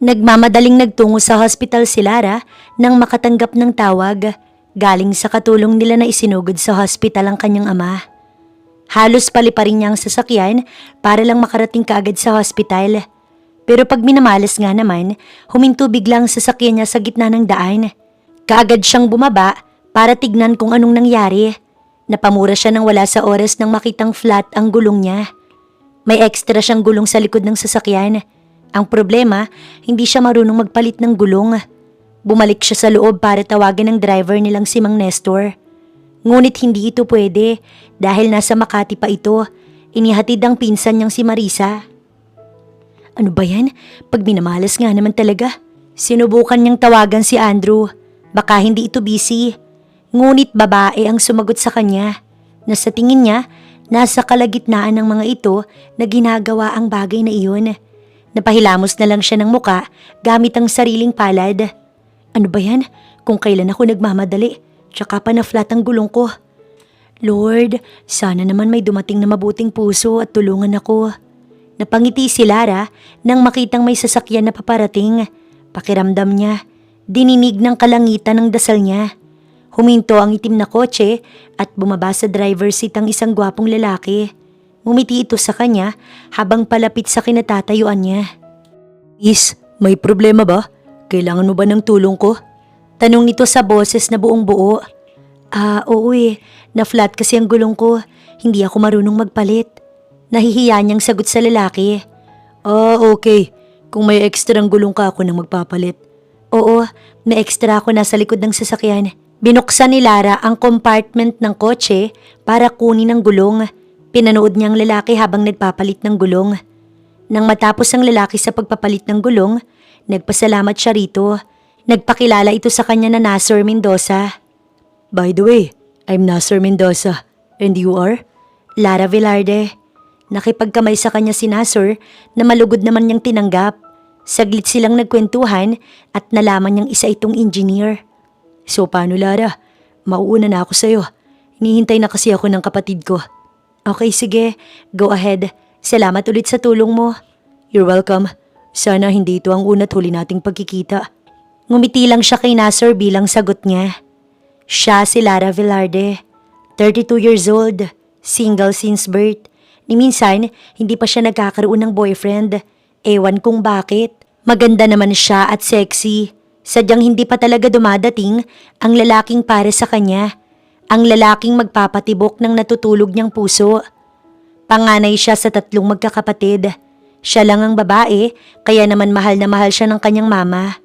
Nagmamadaling nagtungo sa hospital si Lara nang makatanggap ng tawag galing sa katulong nila na isinugod sa hospital ang kanyang ama. Halos paliparin niya ang sasakyan para lang makarating kaagad sa hospital. Pero pag minamalas nga naman, huminto biglang sasakyan niya sa gitna ng daan. Kaagad siyang bumaba para tignan kung anong nangyari. Napamura siya nang wala sa oras nang makitang flat ang gulong niya. May extra siyang gulong sa likod ng sasakyan. Ang problema, hindi siya marunong magpalit ng gulong. Bumalik siya sa loob para tawagan ng driver nilang si Mang Nestor. Ngunit hindi ito pwede dahil nasa Makati pa ito. Inihatid ang pinsan niyang si Marisa. Ano ba yan? Pag minamalas nga naman talaga. Sinubukan niyang tawagan si Andrew. Baka hindi ito busy. Ngunit babae ang sumagot sa kanya. Na sa tingin niya, nasa kalagitnaan ng mga ito na ginagawa ang bagay na iyon. Napahilamos na lang siya ng muka gamit ang sariling palad. Ano ba yan? Kung kailan ako nagmamadali, tsaka pa na flat ang gulong ko. Lord, sana naman may dumating na mabuting puso at tulungan ako. Napangiti si Lara nang makitang may sasakyan na paparating. Pakiramdam niya, dininig ng kalangitan ng dasal niya. Huminto ang itim na kotse at bumaba sa driver's seat ang isang gwapong lalaki. Ngumiti ito sa kanya habang palapit sa kinatatayuan niya. Miss, may problema ba? Kailangan mo ba ng tulong ko? Tanong nito sa boses na buong buo. Oo na-flat kasi ang gulong ko. Hindi ako marunong magpalit. Nahihiya niyang sagot sa lalaki. Okay. Kung may ekstrang gulong ka ako nang magpapalit. Oo, may extra ako nasa likod ng sasakyan. Binuksan ni Lara ang compartment ng kotse para kunin ang gulong. Pinanood niya ang lalaki habang nagpapalit ng gulong. Nang matapos ang lalaki sa pagpapalit ng gulong, nagpasalamat siya rito. Nagpakilala ito sa kanya na Nasser Mendoza. By the way, I'm Nasser Mendoza. And you are? Lara Velarde. Nakipagkamay sa kanya si Nasser na malugod naman niyang tinanggap. Saglit silang nagkwentuhan at nalaman niyang isa itong engineer. So paano Lara? Mauuna na ako sa'yo. Hinihintay na kasi ako ng kapatid ko. Okay, sige. Go ahead. Salamat ulit sa tulong mo. You're welcome. Sana hindi ito ang una't huli nating pagkikita. Ngumiti lang siya kay Nasser bilang sagot niya. Siya si Lara Velarde. 32 years old. Single since birth. Ni minsan, hindi pa siya nagkakaroon ng boyfriend. Ewan kung bakit. Maganda naman siya at sexy. Sadyang hindi pa talaga dumadating ang lalaking para sa kanya. Ang lalaking magpapatibok ng natutulog niyang puso. Panganay siya sa 3 magkakapatid. Siya lang ang babae, kaya naman mahal na mahal siya ng kanyang mama.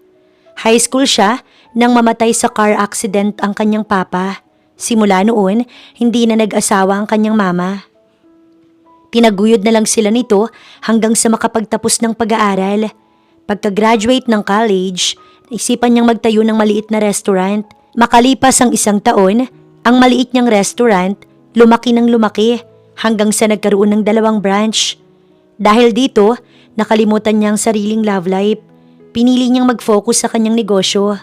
High school siya nang mamatay sa car accident ang kanyang papa. Simula noon, hindi na nag-asawa ang kanyang mama. Tinaguyod na lang sila nito hanggang sa makapagtapos ng pag-aaral. Pagka-graduate ng college, naisipan niyang magtayo ng maliit na restaurant. Makalipas ang 1 taon, ang maliit niyang restaurant, lumaki ng lumaki hanggang sa nagkaroon ng 2 branch. Dahil dito, nakalimutan niya ang sariling love life. Pinili niyang mag-focus sa kanyang negosyo.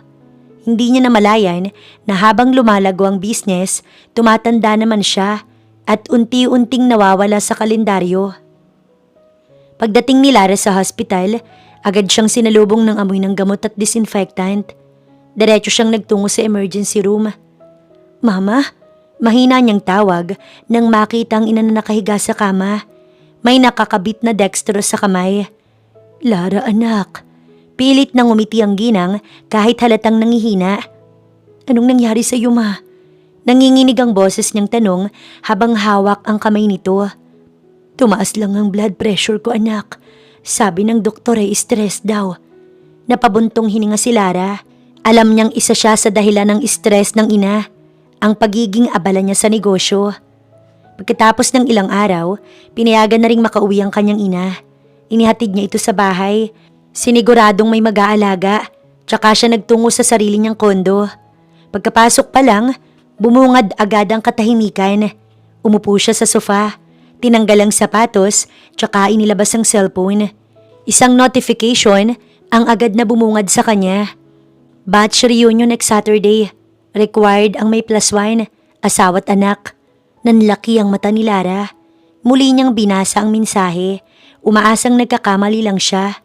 Hindi niya namalayan na habang lumalago ang business, tumatanda naman siya at unti-unting nawawala sa kalendaryo. Pagdating ni Lara sa hospital, agad siyang sinalubong ng amoy ng gamot at disinfectant. Diretso siyang nagtungo sa emergency room. Mama, mahina niyang tawag nang makita ang ina na nakahiga sa kama. May nakakabit na dextrose sa kamay. Lara anak. Pilit nang umiti ang ginang kahit halatang nangihina. Anong nangyari sa iyo ma? Nanginginig ang boses niyang tanong habang hawak ang kamay nito. Tumaas lang ang blood pressure ko anak. Sabi ng doktor ay stress daw. Napabuntong hininga si Lara. Alam niyang isa siya sa dahilan ng stress ng ina. Ang pagiging abala niya sa negosyo. Pagkatapos ng ilang araw, pinayagan na ring makauwi ang kanyang ina. Inihatid niya ito sa bahay. Siniguradong may mag-aalaga, tsaka siya nagtungo sa sarili niyang kondo. Pagkapasok pa lang, bumungad agad ang katahimikan. Umupo siya sa sofa, tinanggal ang sapatos, tsaka inilabas ang cellphone. Isang notification ang agad na bumungad sa kanya. Batch reunion next Saturday. Required ang may +1, asawa't anak. Nanlaki ang mata ni Lara. Muli niyang binasa ang mensahe. Umaasang nagkakamali lang siya.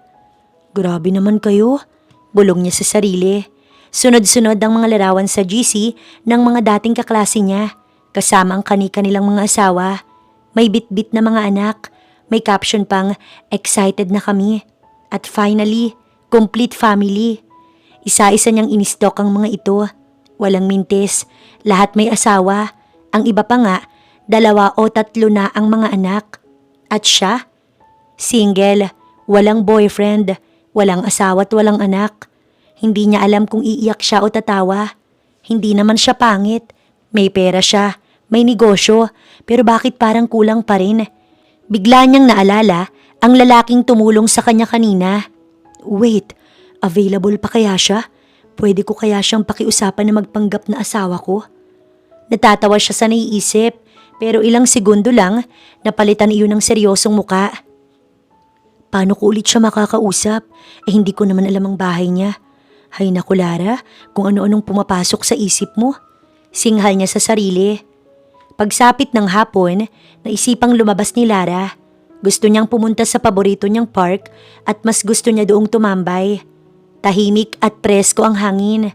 Grabe naman kayo. Bulong niya sa sarili. Sunod-sunod ang mga larawan sa GC ng mga dating kaklase niya, kasama ang kani-kanilang mga asawa. May bit-bit na mga anak, may caption pang, excited na kami. At finally, complete family. Isa-isa niyang in-stock ang mga ito. Walang mintis, lahat may asawa. Ang iba pa nga, 2 o 3 na ang mga anak. At siya? Single, walang boyfriend, walang asawa at walang anak. Hindi niya alam kung iiyak siya o tatawa. Hindi naman siya pangit. May pera siya, may negosyo, pero bakit parang kulang pa rin? Bigla niyang naalala ang lalaking tumulong sa kanya kanina. Wait, available pa kaya siya? Pwede ko kaya siyang pakiusapan na magpanggap na asawa ko? Natatawa siya sa naiisip, pero ilang segundo lang, napalitan iyon ng seryosong muka. Paano ko ulit siya makakausap? Hindi ko naman alam ang bahay niya. Hay naku Lara, kung ano-anong pumapasok sa isip mo. Singhal niya sa sarili. Pagsapit ng hapon, naisipang lumabas ni Lara. Gusto niyang pumunta sa paborito niyang park at mas gusto niya doong tumambay. Tahimik at presko ang hangin.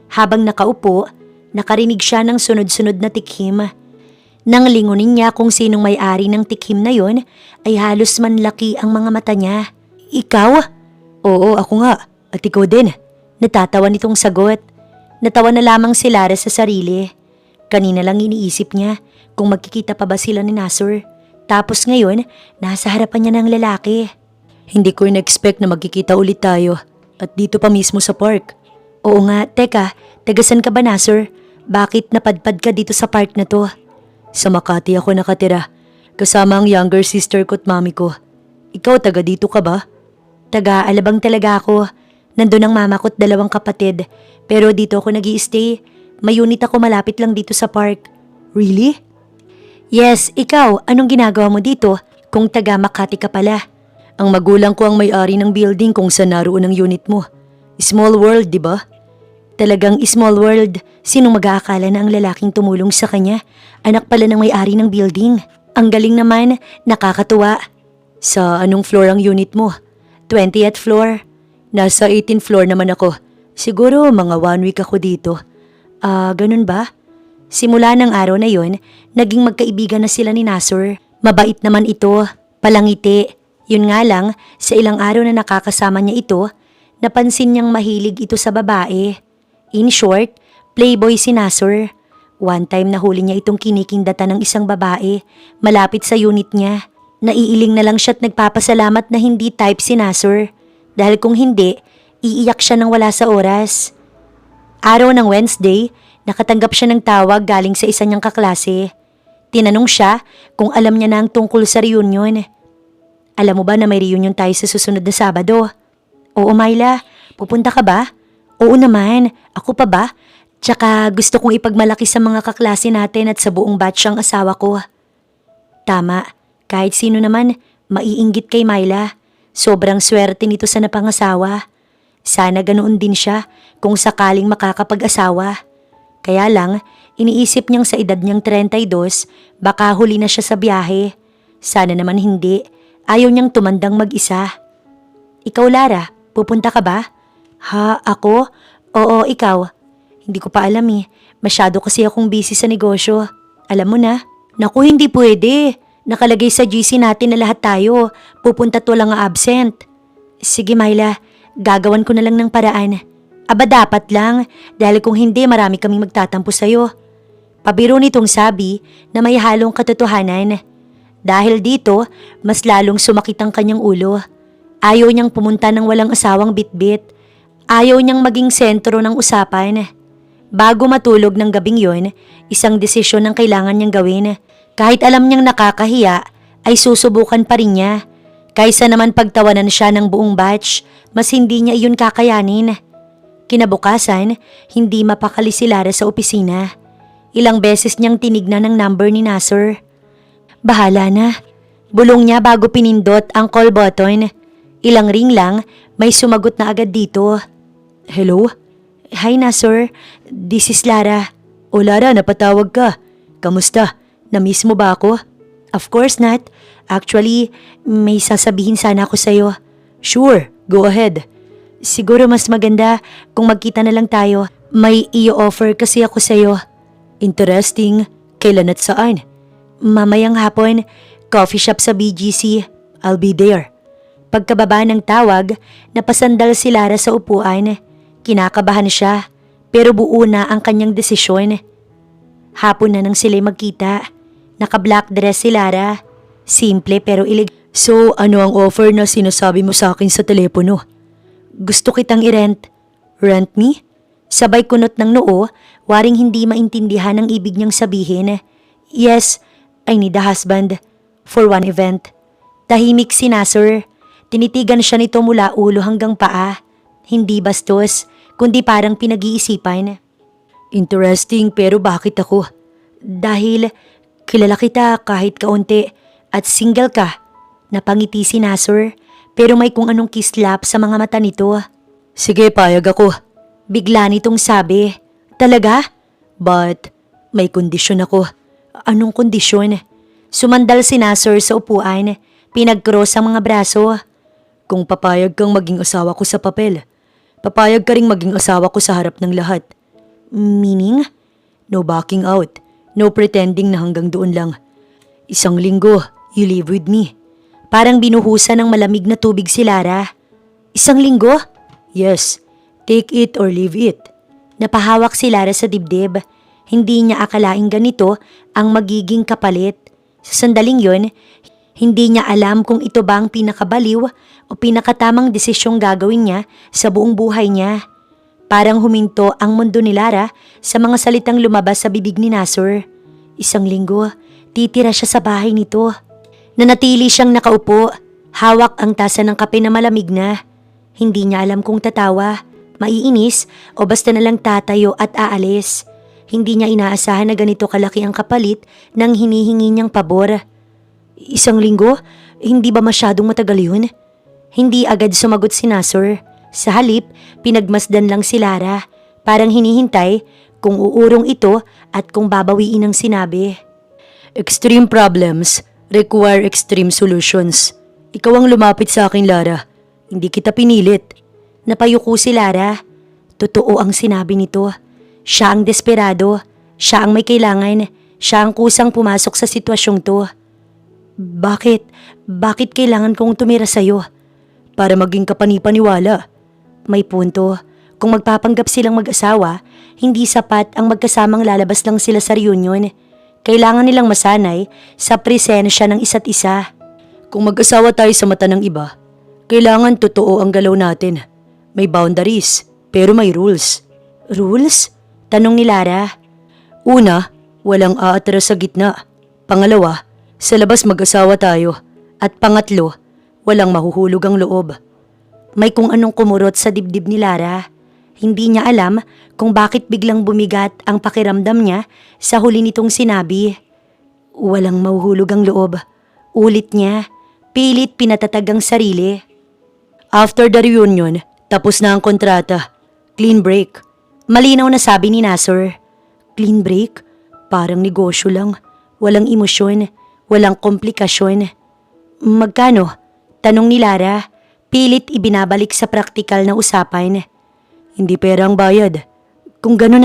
Habang nakaupo, nakarinig siya ng sunod-sunod na tikhim. Nang lingunin niya kung sinong may-ari ng tikhim na yon, ay halos manlaki ang mga mata niya. Ikaw? Oo, ako nga. At ikaw din. Natatawa nitong sagot. Natawa na lamang si Lara sa sarili. Kanina lang iniisip niya kung magkikita pa ba sila ni Nasur. Tapos ngayon, nasa harapan niya ng lalaki. Hindi ko in-expect na magkikita ulit tayo. At dito pa mismo sa park. Oo nga, teka, tagasan ka ba Nasur? Bakit napadpad ka dito sa park na to? Sa Makati ako nakatira. Kasama ang younger sister ko at mami ko. Ikaw taga dito ka ba? Taga Alabang talaga ako. Nandun ang mama ko at 2 kapatid. Pero dito ako nag-i-stay. May unit ako malapit lang dito sa park. Really? Yes, ikaw, anong ginagawa mo dito kung taga Makati ka pala? Ang magulang ko ang may-ari ng building kung saan naroon ang unit mo. Small world, di ba? Talagang small world. Sinong mag-aakala na ang lalaking tumulong sa kanya? Anak pala ng may-ari ng building. Ang galing naman, nakakatuwa. Sa anong floor ang unit mo? 20th floor. Nasa 18th floor naman ako. Siguro mga 1 week ako dito. Ganun ba? Simula ng araw na yon, naging magkaibigan na sila ni Nasur. Mabait naman ito, palangiti. Yun nga lang, sa ilang araw na nakakasama niya ito, napansin niyang mahilig ito sa babae. In short, playboy si Nasur. One time nahuli niya itong kinikindatan ng isang babae, malapit sa unit niya. Naiiling na lang siya at nagpapasalamat na hindi type si Nasur. Dahil kung hindi, iiyak siya nang wala sa oras. Araw ng Wednesday, nakatanggap siya ng tawag galing sa isa niyang kaklase. Tinanong siya kung alam niya na ang tungkol sa reunion. Alam mo ba na may reunion tayo sa susunod na Sabado? Oo, Myla. Pupunta ka ba? Oo naman. Ako pa ba? Tsaka gusto kong ipagmalaki sa mga kaklase natin at sa buong batch ang asawa ko. Tama. Kahit sino naman, maiinggit kay Myla. Sobrang swerte nito sa napangasawa. Sana ganoon din siya kung sakaling makakapag-asawa. Kaya lang, iniisip niyang sa edad niyang 32, baka huli na siya sa biyahe. Sana naman hindi. Ayaw niyang tumandang mag-isa. Ikaw Lara, pupunta ka ba? Ha, ako? Oo, ikaw. Hindi ko pa alam eh. Masyado kasi akong busy sa negosyo. Alam mo na. Naku, hindi pwede. Nakalagay sa GC natin na lahat tayo. Pupunta't walang absent. Sige Myla, gagawan ko na lang ng paraan. Aba dapat lang, dahil kung hindi marami kaming magtatampo sa'yo. Pabiro nitong sabi na may halong katotohanan. Dahil dito, mas lalong sumakit ang kanyang ulo. Ayaw niyang pumunta ng walang asawang bitbit. Ayaw niyang maging sentro ng usapan. Bago matulog ng gabing yon, isang desisyon ang kailangan niyang gawin. Kahit alam niyang nakakahiya, ay susubukan pa rin niya. Kaysa naman pagtawanan siya ng buong batch, mas hindi niya iyon kakayanin. Kinabukasan, hindi mapakali si Lara sa opisina. Ilang beses niyang tinignan ang number ni Nasur. Bahala na. Bulong niya bago pinindot ang call button. Ilang ring lang, may sumagot na agad dito. Hello? Hi Nasur, this is Lara. O Lara, napatawag ka. Kamusta? Na-miss mo ba ako? Of course not. Actually, may sasabihin sana ako sa'yo. Sure, Go ahead. Siguro mas maganda kung magkita na lang tayo. May i-offer kasi ako sa'yo. Interesting. Kailan at saan? Mamayang hapon, coffee shop sa BGC. I'll be there. Pagkababa ng tawag, napasandal si Lara sa upuan. Kinakabahan siya, pero buo na ang kanyang desisyon. Hapon na nang sila'y magkita. Naka-black dress si Lara. Simple pero ilig. So, ano ang offer na sinasabi mo sa akin sa telepono? Gusto kitang i-rent. Rent me? Sabay kunot ng noo, waring hindi maintindihan ang ibig niyang sabihin. Yes, I need a husband. For one event. Tahimik si Nasser. Tinitigan siya nito mula ulo hanggang paa. Hindi bastos, kundi parang pinag-iisipan. Interesting, pero bakit ako? Dahil kilala kita kahit kaunti at single ka. Napangiti si Nasser, pero may kung anong kislap sa mga mata nito. Sige, payag ako. Bigla nitong sabi. Talaga? But may kondisyon ako. Anong kondisyon? Sumandal si Nasser sa upuan, pinag-cross ang mga braso. Kung papayag kang maging asawa ko sa papel, papayag ka ring maging asawa ko sa harap ng lahat. Meaning? No backing out, no pretending na hanggang doon lang. 1 linggo, you live with me. Parang binuhusan ng malamig na tubig si Lara. 1 linggo? Yes, take it or leave it. Napahawak si Lara sa dibdib. Hindi niya akalaing ganito ang magiging kapalit. Sa sandaling yon, hindi niya alam kung ito ba ang pinakabaliw o pinakatamang desisyong gagawin niya sa buong buhay niya. Parang huminto ang mundo ni Lara sa mga salitang lumabas sa bibig ni Nasser. 1 linggo, titira siya sa bahay nito. Nanatili siyang nakaupo, hawak ang tasa ng kape na malamig na. Hindi niya alam kung tatawa, maiinis o basta na lang tatayo at aalis. Hindi niya inaasahan na ganito kalaki ang kapalit ng hinihingi niyang pabor. 1 linggo? Hindi ba masyadong matagal yun? Hindi agad sumagot si Nasser. Sa halip, pinagmasdan lang si Lara. Parang hinihintay kung uurong ito at kung babawiin ang sinabi. Extreme problems require extreme solutions. Ikaw ang lumapit sa akin, Lara. Hindi kita pinilit. Napayuko si Lara. Totoo ang sinabi nito. Siya ang desperado. Siya ang may kailangan. Siya ang kusang pumasok sa sitwasyong to. Bakit? Bakit kailangan kong tumira sa'yo? Para maging kapanipaniwala. May punto. Kung magpapanggap silang mag-asawa, hindi sapat ang magkasamang lalabas lang sila sa reunion. Kailangan nilang masanay sa presensya ng isa't isa. Kung mag-asawa tayo sa mata ng iba, kailangan totoo ang galaw natin. May boundaries, pero may rules. Rules? Tanong ni Lara. Una, walang aatras sa gitna. Pangalawa, sa labas mag-asawa tayo. At pangatlo, walang mahuhulog ang loob. May kung anong kumurot sa dibdib ni Lara. Hindi niya alam kung bakit biglang bumigat ang pakiramdam niya sa huli nitong sinabi. Walang mahuhulog ang loob. Ulit niya, pilit pinatatag ang sarili. After the reunion, tapos na ang kontrata. Clean break. Malinaw na sabi ni Nasser. Clean break? Parang negosyo lang. Walang emosyon, walang komplikasyon. Magkano? Tanong ni Lara. Pilit ibinabalik sa praktikal na usapan. Hindi pera ang bayad. Kung ganun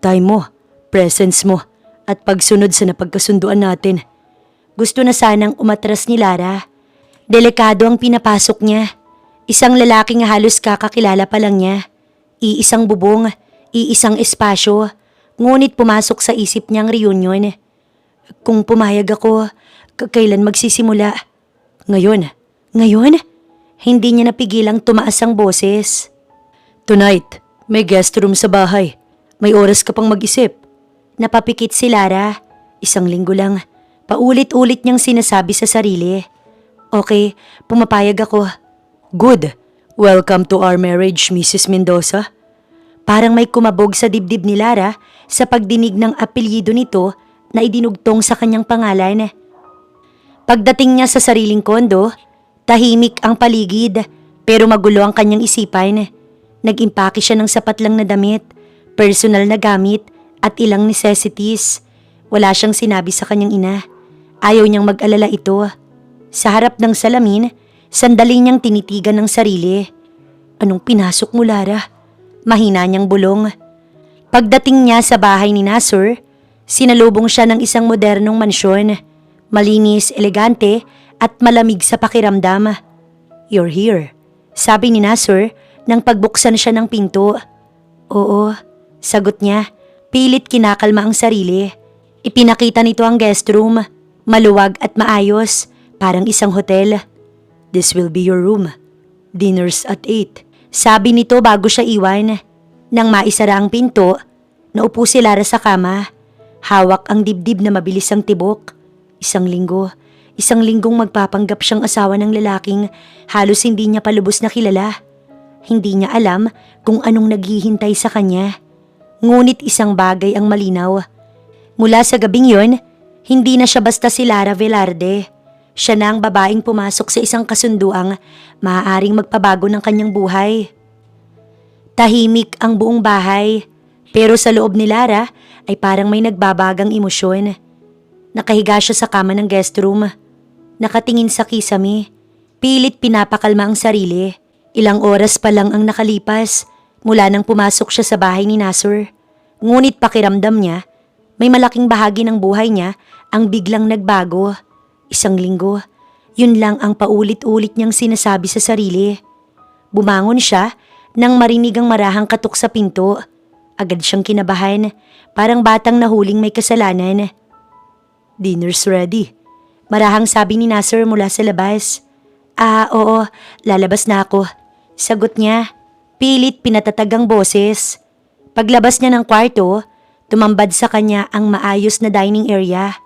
time mo, presence mo, at pagsunod sa napagkasunduan natin. Gusto na sanang umatras ni Lara. Delikado ang pinapasok niya. Isang lalaking halos kakakilala pa lang niya. Iisang bubong, iisang espasyo. Ngunit pumasok sa isip niyang reunion. Kung pumayag ako, kailan magsisimula? Ngayon? Ngayon? Hindi niya napigilang tumaas ang boses. Tonight, may guest room sa bahay. May oras ka pang mag-isip. Napapikit si Lara. 1 linggo lang. Paulit-ulit niyang sinasabi sa sarili. Okay, pumapayag ako. Good. Welcome to our marriage, Mrs. Mendoza. Parang may kumabog sa dibdib ni Lara sa pagdinig ng apelyido nito na idinugtong sa kanyang pangalan. Pagdating niya sa sariling kondo, tahimik ang paligid pero magulo ang kanyang isipan. Nag-impake siya ng sapat lang na damit, personal na gamit at ilang necessities. Wala siyang sinabi sa kanyang ina. Ayaw niyang mag-alala ito. Sa harap ng salamin, Sandali niyang tinitigan ng sarili. Anong pinasok mo, Lara? Mahina niyang bulong. Pagdating niya sa bahay ni Nasur, sinalubong siya ng isang modernong mansyon. Malinis, elegante at malamig sa pakiramdam. "You're here," sabi ni Nasur nang pagbuksan siya ng pinto. "Oo," sagot niya. Pilit kinakalma ang sarili. Ipinakita nito ang guest room. Maluwag at maayos, parang isang hotel. "This will be your room. Dinner's at 8. Sabi nito bago siya iwan. Nang maisara ang pinto, naupo si Lara sa kama. Hawak ang dibdib na mabilis ang tibok. Isang linggong magpapanggap siyang asawa ng lalaking halos hindi niya palubos na kilala. Hindi niya alam kung anong naghihintay sa kanya. Ngunit isang bagay ang malinaw. Mula sa gabing yon, hindi na siya basta si Lara Velarde. Siya na ang babaeng pumasok sa isang kasunduang maaaring magpabago ng kanyang buhay. Tahimik ang buong bahay, pero sa loob ni Lara ay parang may nagbabagang emosyon. Nakahiga siya sa kama ng guest room. Nakatingin sa kisame. Pilit pinapakalma ang sarili. Ilang oras pa lang ang nakalipas mula nang pumasok siya sa bahay ni Nasur. Ngunit pakiramdam niya, may malaking bahagi ng buhay niya ang biglang nagbago. Isang linggo, yun lang ang paulit-ulit niyang sinasabi sa sarili. Bumangon siya nang marinig ang marahang katok sa pinto. Agad siyang kinabahan, parang batang nahuling may kasalanan. "Dinner's ready," marahang sabi ni Nasur mula sa labas. Oo, lalabas na ako," sagot niya. Pilit pinatatag ang boses. Paglabas niya ng kwarto, tumambad sa kanya ang maayos na dining area.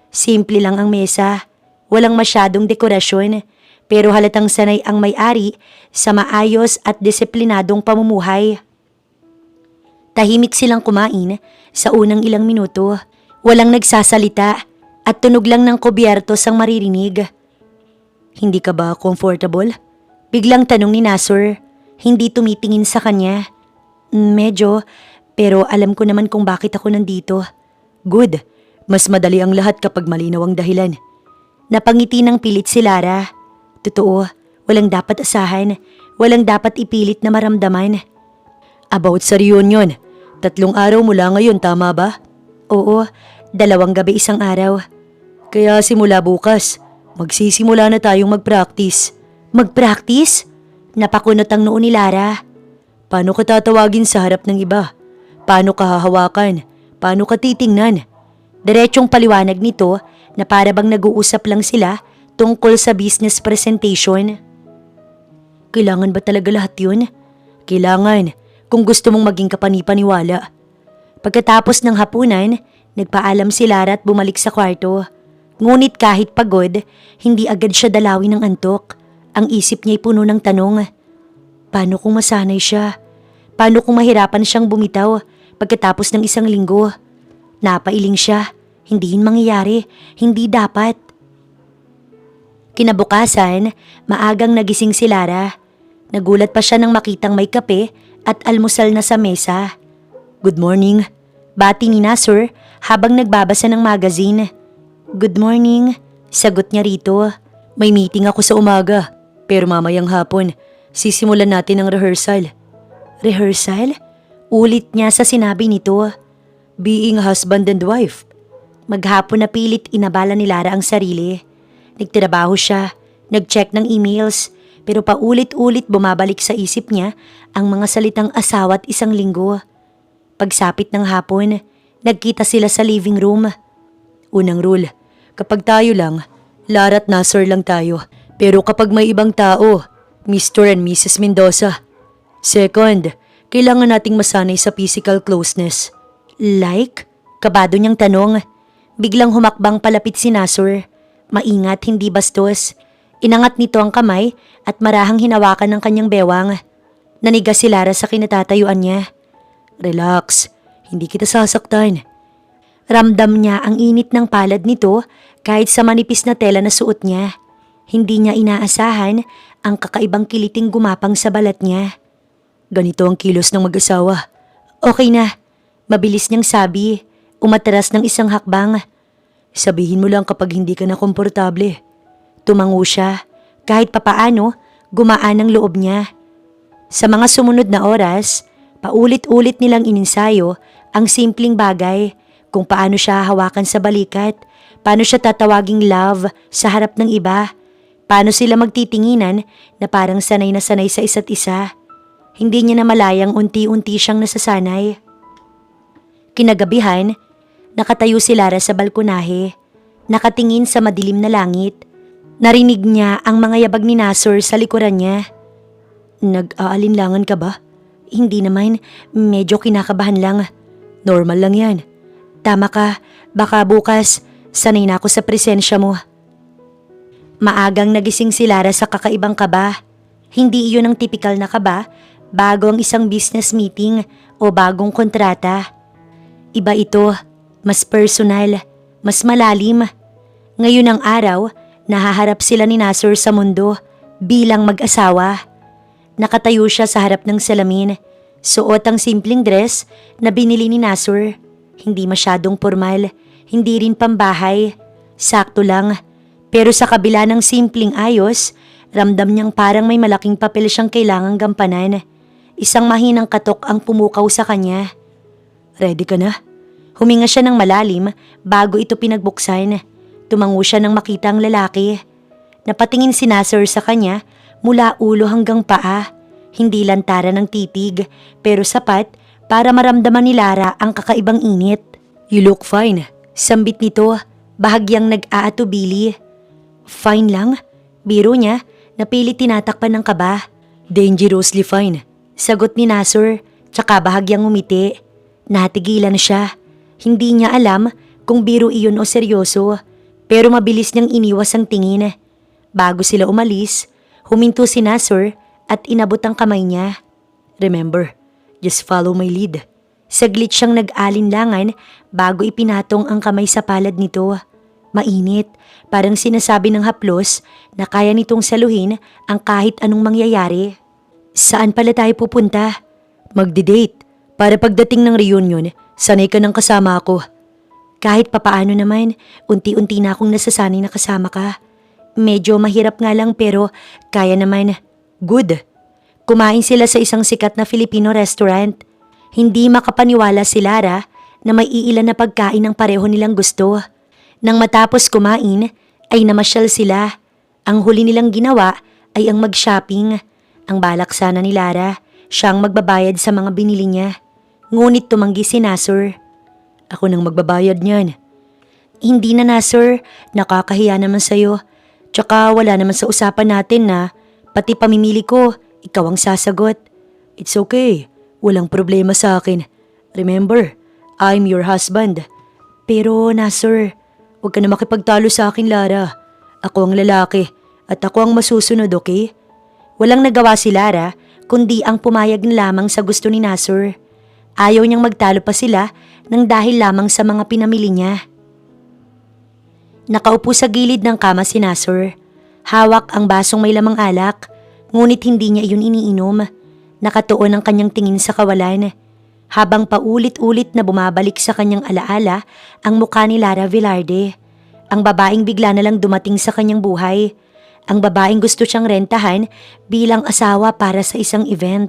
Simple lang ang mesa, walang masyadong dekorasyon, pero halatang sanay ang may-ari sa maayos at disiplinadong pamumuhay. Tahimik silang kumain sa unang ilang minuto. Walang nagsasalita at tunog lang ng kubyertos ang maririnig. "Hindi ka ba comfortable?" Biglang tanong ni Nasur. Hindi tumitingin sa kanya. "Medyo, pero alam ko naman kung bakit ako nandito." "Good. Mas madali ang lahat kapag malinaw ang dahilan." Napangiti ng pilit si Lara. Totoo, walang dapat asahan, walang dapat ipilit na maramdaman. "About sa reunion, 3 araw mula ngayon, tama ba?" "Oo, 2 gabi 1 araw." "Kaya simula bukas, magsisimula na tayong mag-practice." "Mag-practice?" Napakunot ang noo ni Lara. "Paano ka tatawagin sa harap ng iba? Paano ka hahawakan? Paano ka titingnan?" Diretsong paliwanag nito na para bang nag-uusap lang sila tungkol sa business presentation. Kailangan ba talaga lahat yun? Kailangan kung gusto mong maging kapani-paniwala. Pagkatapos ng hapunan, nagpaalam si Lara at bumalik sa kwarto. Ngunit kahit pagod, hindi agad siya dalawin ng antok. Ang isip niya'y puno ng tanong. Paano kung masanay siya? Paano kung mahirapan siyang bumitaw pagkatapos ng 1 linggo? Napailing siya. Hindi yun mangyayari. Hindi dapat. Kinabukasan, maagang nagising si Lara. Nagulat pa siya nang makitang may kape at almusal na sa mesa. "Good morning," bati ni Nasur habang nagbabasa ng magazine. "Good morning," sagot niya rito. "May meeting ako sa umaga, pero mamayang hapon, sisimulan natin ang rehearsal." "Rehearsal?" Ulit niya sa sinabi nito. "Being husband and wife." Maghapon na pilit inabala ni Lara ang sarili. Nagtrabaho siya, nag-check ng emails, pero paulit-ulit bumabalik sa isip niya ang mga salitang asawa at 1 linggo. Pagsapit ng hapon, nagkita sila sa living room. Unang rule, kapag tayo lang, Lara at Nasur lang tayo. Pero kapag may ibang tao, Mr. and Mrs. Mendoza. Second, kailangan nating masanay sa physical closeness. Like? Kabado niyang tanong. Biglang humakbang palapit si Nasur. Maingat, hindi bastos. Inangat nito ang kamay at marahang hinawakan ng kanyang bewang. Nanigas si Lara sa kinatatayuan niya. "Relax, hindi kita sasaktan." Ramdam niya ang init ng palad nito kahit sa manipis na tela na suot niya. Hindi niya inaasahan ang kakaibang kiliting gumapang sa balat niya. "Ganito ang kilos ng mag-asawa." "Okay na," mabilis niyang sabi, umatras ng 1 hakbang. "Sabihin mo lang kapag hindi ka na komportable." Tumango siya, Kahit papaano, gumaan ang loob niya. Sa mga sumunod na oras, paulit-ulit nilang ininsayo ang simpleng bagay kung paano siya hawakan sa balikat, paano siya tatawaging love sa harap ng iba, paano sila magtitinginan na parang sanay na sanay sa isa't isa. Hindi niya na malayang unti-unti siyang nasasanay. Kinagabihan, nakatayo si Lara sa balkonahe, nakatingin sa madilim na langit. Narinig niya ang mga yabag ni Nasur sa likuran niya. Nag-aalinlangan ka ba? Hindi naman, medyo kinakabahan lang. Normal lang yan. Tama ka, baka bukas sanay na ako sa presensya mo. Maagang nagising si Lara sa kakaibang kaba. Hindi iyon ang tipikal na kaba bago ang isang business meeting o bagong kontrata. Iba ito, mas personal, mas malalim. Ngayon ang araw, nahaharap sila ni Nasur sa mundo bilang mag-asawa. Nakatayo siya sa harap ng salamin, suot ang simpleng dress na binili ni Nasur. Hindi masyadong formal, hindi rin pambahay, sakto lang. Pero sa kabila ng simpleng ayos, ramdam niyang parang may malaking papel siyang kailangang gampanan. Isang mahinang katok ang pumukaw sa kanya. Ready ka na? Huminga siya ng malalim bago ito pinagbuksan. Tumango siya nang makita ang lalaki. Napatingin si Nasur sa kanya mula ulo hanggang paa. Hindi lantaran ng titig pero sapat para maramdaman ni Lara ang kakaibang init. You look fine. Sambit nito, bahagyang nag-aatubili. Fine lang. Biro niya, napilit tinatakpan ng kaba. Dangerously fine. Sagot ni Nasur, tsaka bahagyang umiti. Natigilan siya. Hindi niya alam kung biro iyon o seryoso, pero mabilis niyang iniwas ang tingin. Bago sila umalis, huminto si Nasur at inabot ang kamay niya. Remember, just follow my lead. Saglit siyang nag-alinlangan bago ipinatong ang kamay sa palad nito. Mainit, parang sinasabi ng haplos na kaya nitong saluhin ang kahit anong mangyayari. Saan pala tayo pupunta? Magdi-date. Para pagdating ng reunion, sanay ka ng kasama ako. Kahit papaano naman, unti-unti na akong nasasanay na kasama ka. Medyo mahirap nga lang pero kaya naman. Good. Kumain sila sa isang sikat na Filipino restaurant. Hindi makapaniwala si Lara na may iilan na pagkain ang pareho nilang gusto. Nang matapos kumain, ay namasyal sila. Ang huli nilang ginawa ay ang mag-shopping. Ang balak sana ni Lara, siyang magbabayad sa mga binili niya. Ngunit tumanggi si Nasur. Ako nang magbabayad niyan. Hindi na Nasur, nakakahiya naman sa'yo. Tsaka wala naman sa usapan natin na pati pamimili ko, ikaw ang sasagot. It's okay, walang problema sa akin. Remember, I'm your husband. Pero Nasur, huwag ka na makipagtalo sa akin, Lara. Ako ang lalaki at ako ang masusunod, okay? Walang nagawa si Lara kundi ang pumayag na lamang sa gusto ni Nasur. Ayaw niyang magtalo pa sila nang dahil lamang sa mga pinamili niya. Nakaupo sa gilid ng kama si Nasur. Hawak ang basong may lamang alak, ngunit hindi niya iyon iniinom. Nakatuon ang kanyang tingin sa kawalan. Habang paulit-ulit na bumabalik sa kanyang alaala ang mukha ni Lara Velarde. Ang babaeng bigla na lang dumating sa kanyang buhay. Ang babaeng gusto siyang rentahan bilang asawa para sa isang event.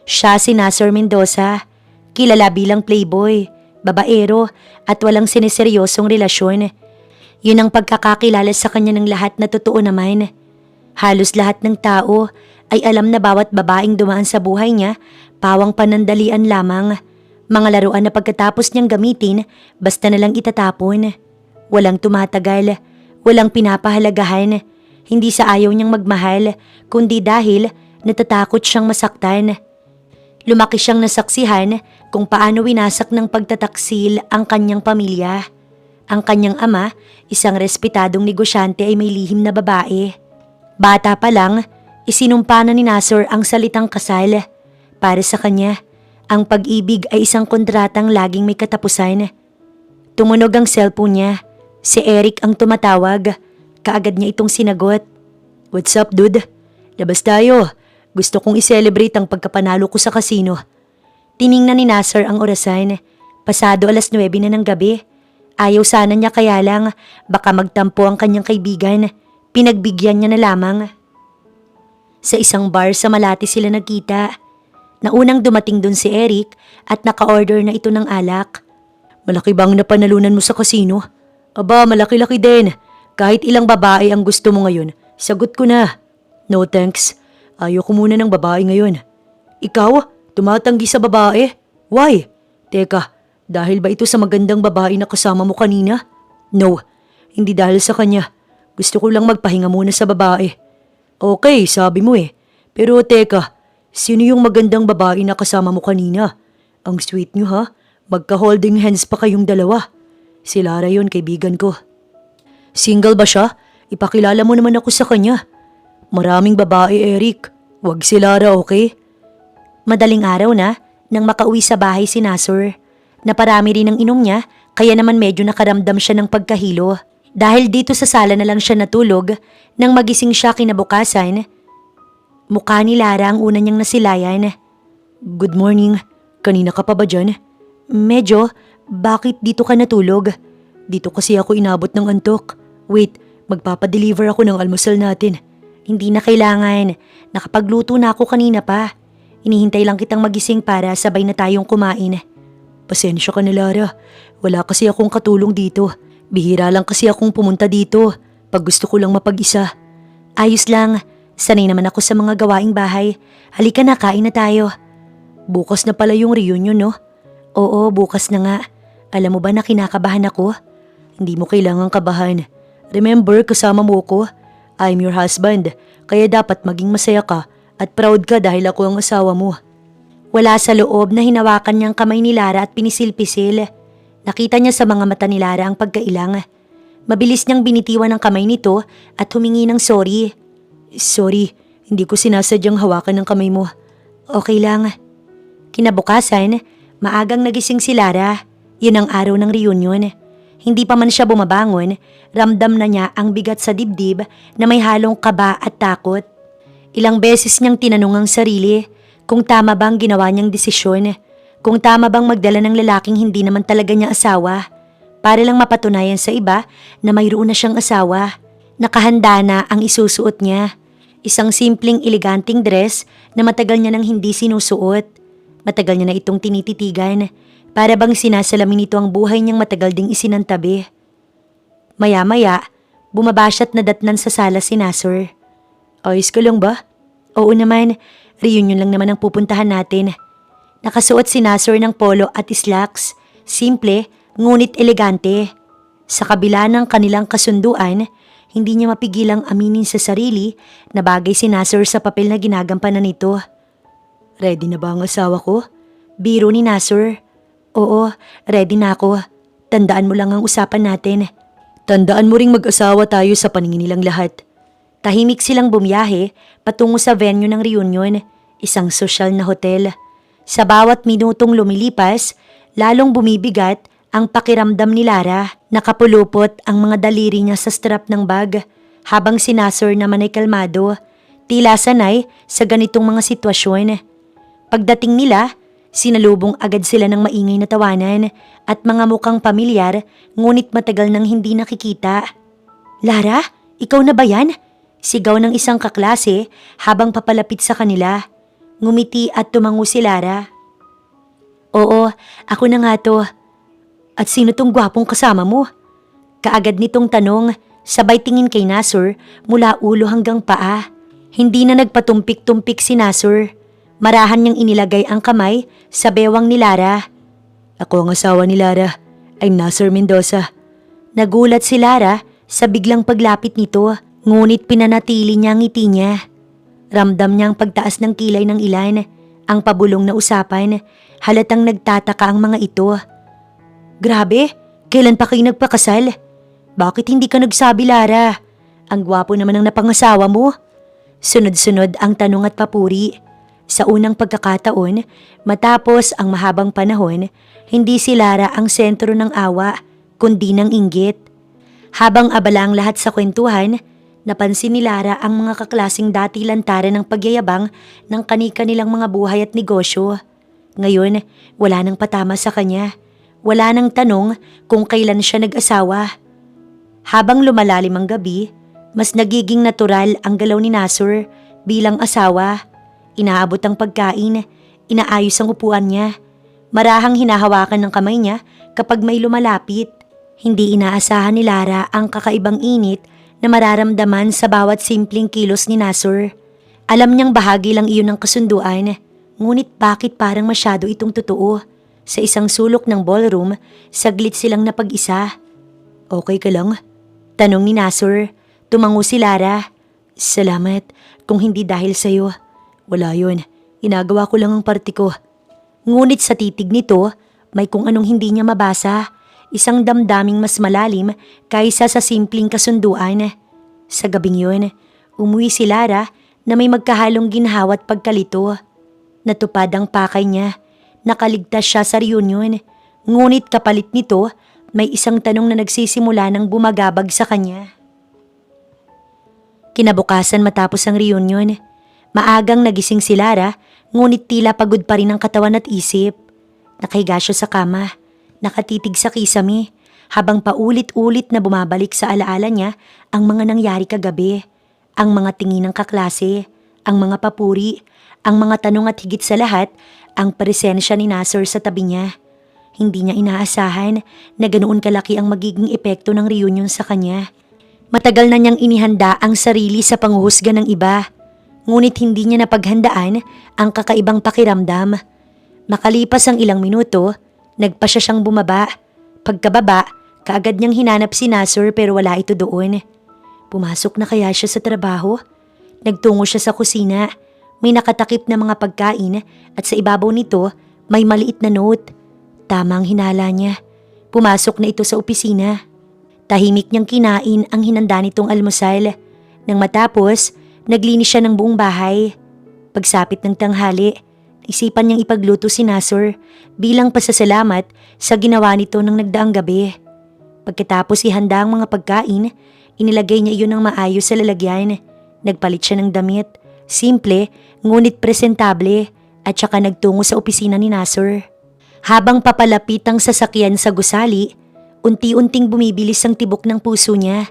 Siya si Nasur Mendoza. Kilala bilang playboy, babaero at walang sineseryosong relasyon. Yun ang pagkakakilala sa kanya ng lahat na totoo naman. Halos lahat ng tao ay alam na bawat babaeng dumaan sa buhay niya, pawang panandalian lamang. Mga laruan na pagkatapos niyang gamitin, basta nalang itatapon. Walang tumatagal, walang pinapahalagahan. Hindi sa ayaw niyang magmahal, kundi dahil natatakot siyang masaktan. Lumaki siyang nasaksihan kung paano winasak ng pagtataksil ang kanyang pamilya. Ang kanyang ama, isang respetadong negosyante ay may lihim na babae. Bata pa lang, isinumpa na ni Nasur ang salitang kasal. Para sa kanya, ang pag-ibig ay isang kontratang laging may katapusan. Tumunog ang cellphone niya. Si Eric ang tumatawag. Kaagad niya itong sinagot. What's up, dude? Labas tayo. Gusto kong i-celebrate ang pagkapanalo ko sa kasino. Tiningnan ni Nasur ang orasan. Pasado 9:00 na ng gabi. Ayaw sana niya kaya lang baka magtampo ang kanyang kaibigan. Pinagbigyan niya na lamang. Sa isang bar sa Malate sila nagkita. Naunang dumating dun si Eric at naka-order na ito ng alak. Malaki bang napanalunan mo sa kasino? Aba, malaki-laki din. Kahit ilang babae ang gusto mo ngayon, sagot ko na. No thanks. Ayoko muna ng babae ngayon. Ikaw, tumatanggi sa babae? Why? Teka, dahil ba ito sa magandang babae na kasama mo kanina? No, hindi dahil sa kanya. Gusto ko lang magpahinga muna sa babae. Okay, sabi mo eh. Pero teka, sino yung magandang babae na kasama mo kanina? Ang sweet nyo ha? Magka-holding hands pa kayong dalawa. Si Lara yun, kaibigan ko. Single ba siya? Ipakilala mo naman ako sa kanya. Maraming babae, Eric. Wag si Lara, okay? Madaling araw na, nang makauwi sa bahay si Nasur. Naparami rin ang inom niya, kaya naman medyo nakaramdam siya ng pagkahilo. Dahil dito sa sala na lang siya natulog, nang magising siya kinabukasan, mukha ni Lara ang una niyang nasilayan. Good morning. Kanina ka pa ba dyan? Medyo. Bakit dito ka natulog? Dito kasi ako inabot ng antok. Wait, magpapadeliver ako ng almusal natin. Hindi na kailangan. Nakapagluto na ako kanina pa. Inihintay lang kitang magising para sabay na tayong kumain. Pasensya ka na, Lara. Wala kasi akong katulong dito. Bihira lang kasi akong pumunta dito. Pag gusto ko lang mapag-isa. Ayos lang. Sanay naman ako sa mga gawaing bahay. Halika na, kain na tayo. Bukas na pala yung reunion, no? Oo, bukas na nga. Alam mo ba na kinakabahan ako? Hindi mo kailangang kabahan. Remember, kasama mo ko. I'm your husband, kaya dapat maging masaya ka at proud ka dahil ako ang asawa mo. Wala sa loob na hinawakan niyang kamay ni Lara at pinisil-pisil. Nakita niya sa mga mata ni Lara ang pagkailang. Mabilis niyang binitiwan ang kamay nito at humingi ng sorry. Sorry, hindi ko sinasadyang hawakan ng kamay mo. Okay lang. Kinabukasan, maagang nagising si Lara. Yun ang araw ng reunion. Hindi pa man siya bumabangon, ramdam na niya ang bigat sa dibdib na may halong kaba at takot. Ilang beses niyang tinanong ang sarili kung tama bang ginawa niyang desisyon, kung tama bang magdala ng lalaking hindi naman talaga niya asawa, para lang mapatunayan sa iba na mayroon na siyang asawa. Nakahanda na ang isusuot niya. Isang simpleng eleganting dress na matagal niya nang hindi sinusuot. Matagal niya na itong tinititigan. Para bang sinasalamin nito ang buhay niyang matagal ding isinantabi. Maya-maya, bumaba siya't nadatnan sa sala si Nasur. Ayos ka lang ba? Oo naman, reunion lang naman ang pupuntahan natin. Nakasuot si Nasur ng polo at slacks. Simple, ngunit elegante. Sa kabila ng kanilang kasunduan, hindi niya mapigilang aminin sa sarili na bagay si Nasur sa papel na ginagampanan nito. Ready na ba ang asawa ko? Biro ni Nasur. Oo, ready na ako. Tandaan mo lang ang usapan natin. Tandaan mo ring mag-asawa tayo sa paningin nilang lahat. Tahimik silang bumiyahe patungo sa venue ng reunion, isang sosyal na hotel. Sa bawat minutong lumilipas, lalong bumibigat ang pakiramdam ni Lara. Nakapulupot ang mga daliri niya sa strap ng bag habang si Nasur naman ay kalmado. Tila sanay sa ganitong mga sitwasyon. Pagdating nila, sinalubong agad sila ng maingay na tawanan at mga mukhang pamilyar ngunit matagal nang hindi nakikita. Lara, ikaw na ba yan? Sigaw ng isang kaklase habang papalapit sa kanila. Ngumiti at tumango si Lara. Oo, ako na nga to. At sino tong gwapong kasama mo? Kaagad nitong tanong, sabay tingin kay Nasur mula ulo hanggang paa. Hindi na nagpatumpik-tumpik si Nasur. Marahan niyang inilagay ang kamay sa bewang ni Lara. Ako ang asawa ni Lara. I'm Nasur Mendoza. Nagulat si Lara sa biglang paglapit nito, ngunit pinanatili niya ang ngiti niya. Ramdam niya ang pagtaas ng kilay ng ilan, ang pabulong na usapan, halatang nagtataka ang mga ito. Grabe, kailan pa kayo nagpakasal? Bakit hindi ka nagsabi, Lara? Ang gwapo naman ng napangasawa mo. Sunod-sunod ang tanong at papuri. Sa unang pagkakataon, matapos ang mahabang panahon, hindi si Lara ang sentro ng awa, kundi ng inggit. Habang abala ang lahat sa kwentuhan, napansin ni Lara ang mga kaklasing dati lantaran ng pagyayabang ng kani-kanilang mga buhay at negosyo. Ngayon, wala nang patama sa kanya. Wala nang tanong kung kailan siya nag-asawa. Habang lumalalim ang gabi, mas nagiging natural ang galaw ni Nasur, bilang asawa. Inaabot ang pagkain, inaayos ang upuan niya. Marahang hinahawakan ng kamay niya kapag may lumalapit. Hindi inaasahan ni Lara ang kakaibang init na mararamdaman sa bawat simpleng kilos ni Nasur. Alam niyang bahagi lang iyon ng kasunduan, ngunit bakit parang masyado itong totoo? Sa isang sulok ng ballroom, saglit silang napag-isa. Okay ka lang? Tanong ni Nasur. Tumango si Lara. Salamat, kung hindi dahil sa'yo. Wala yun, ginagawa ko lang ang parte ko. Ngunit sa titig nito, may kung anong hindi niya mabasa. Isang damdaming mas malalim kaysa sa simpleng kasunduan. Sa gabing yun, umuwi si Lara na may magkahalong ginhawa at pagkalito. Natupad ang pakay niya. Nakaligtas siya sa reunion. Ngunit kapalit nito, may isang tanong na nagsisimula ng bumagabag sa kanya. Kinabukasan matapos ang reunion, maagang nagising si Lara, ngunit tila pagod pa rin ang katawan at isip. Nakahiga siya sa kama, nakatitig sa kisame, habang paulit-ulit na bumabalik sa alaala niya ang mga nangyari kagabi, ang mga tingin ng kaklase, ang mga papuri, ang mga tanong at higit sa lahat, ang presensya ni Nasur sa tabi niya. Hindi niya inaasahan na ganoon kalaki ang magiging epekto ng reunion sa kanya. Matagal na niyang inihanda ang sarili sa panghuhusga ng iba, ngunit hindi niya napaghandaan ang kakaibang pakiramdam. Makalipas ang ilang minuto, nagpa siya siyang bumaba. Pagkababa, kaagad niyang hinanap si Nasur pero wala ito doon. Pumasok na kaya siya sa trabaho? Nagtungo siya sa kusina. May nakatakip na mga pagkain at sa ibabaw nito may maliit na note. Tama ang hinala niya. Pumasok na ito sa opisina. Tahimik niyang kinain ang hinanda nitong almusal. Nang matapos, naglinis siya ng buong bahay. Pagsapit ng tanghali, isipan niyang ipagluto si Nasur bilang pasasalamat sa ginawa nito ng nagdaang gabi. Pagkatapos ihanda ang mga pagkain, inilagay niya iyon ng maayos sa lalagyan. Nagpalit siya ng damit, simple ngunit presentable, at saka nagtungo sa opisina ni Nasur. Habang papalapit ang sasakyan sa gusali, unti-unting bumibilis ang tibok ng puso niya.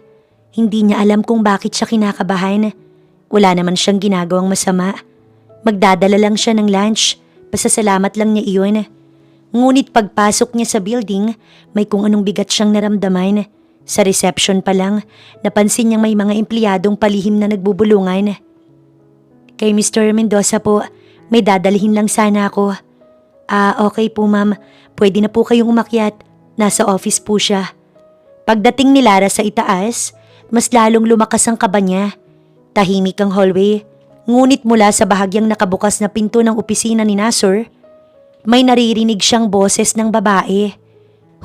Hindi niya alam kung bakit siya kinakabahan. Wala naman siyang ginagawang masama. Magdadala lang siya ng lunch, pasasalamat lang niya iyon. Ngunit pagpasok niya sa building, may kung anong bigat siyang naramdaman. Sa reception pa lang, napansin niyang may mga empleyadong palihim na nagbubulungan. Kay Mr. Mendoza po, may dadalhin lang sana ako. Okay po ma'am, pwede na po kayong umakyat. Nasa office po siya. Pagdating ni Lara sa itaas, mas lalong lumakas ang kaba niya. Tahimik ang hallway, ngunit mula sa bahagyang nakabukas na pinto ng opisina ni Nasur, may naririnig siyang boses ng babae.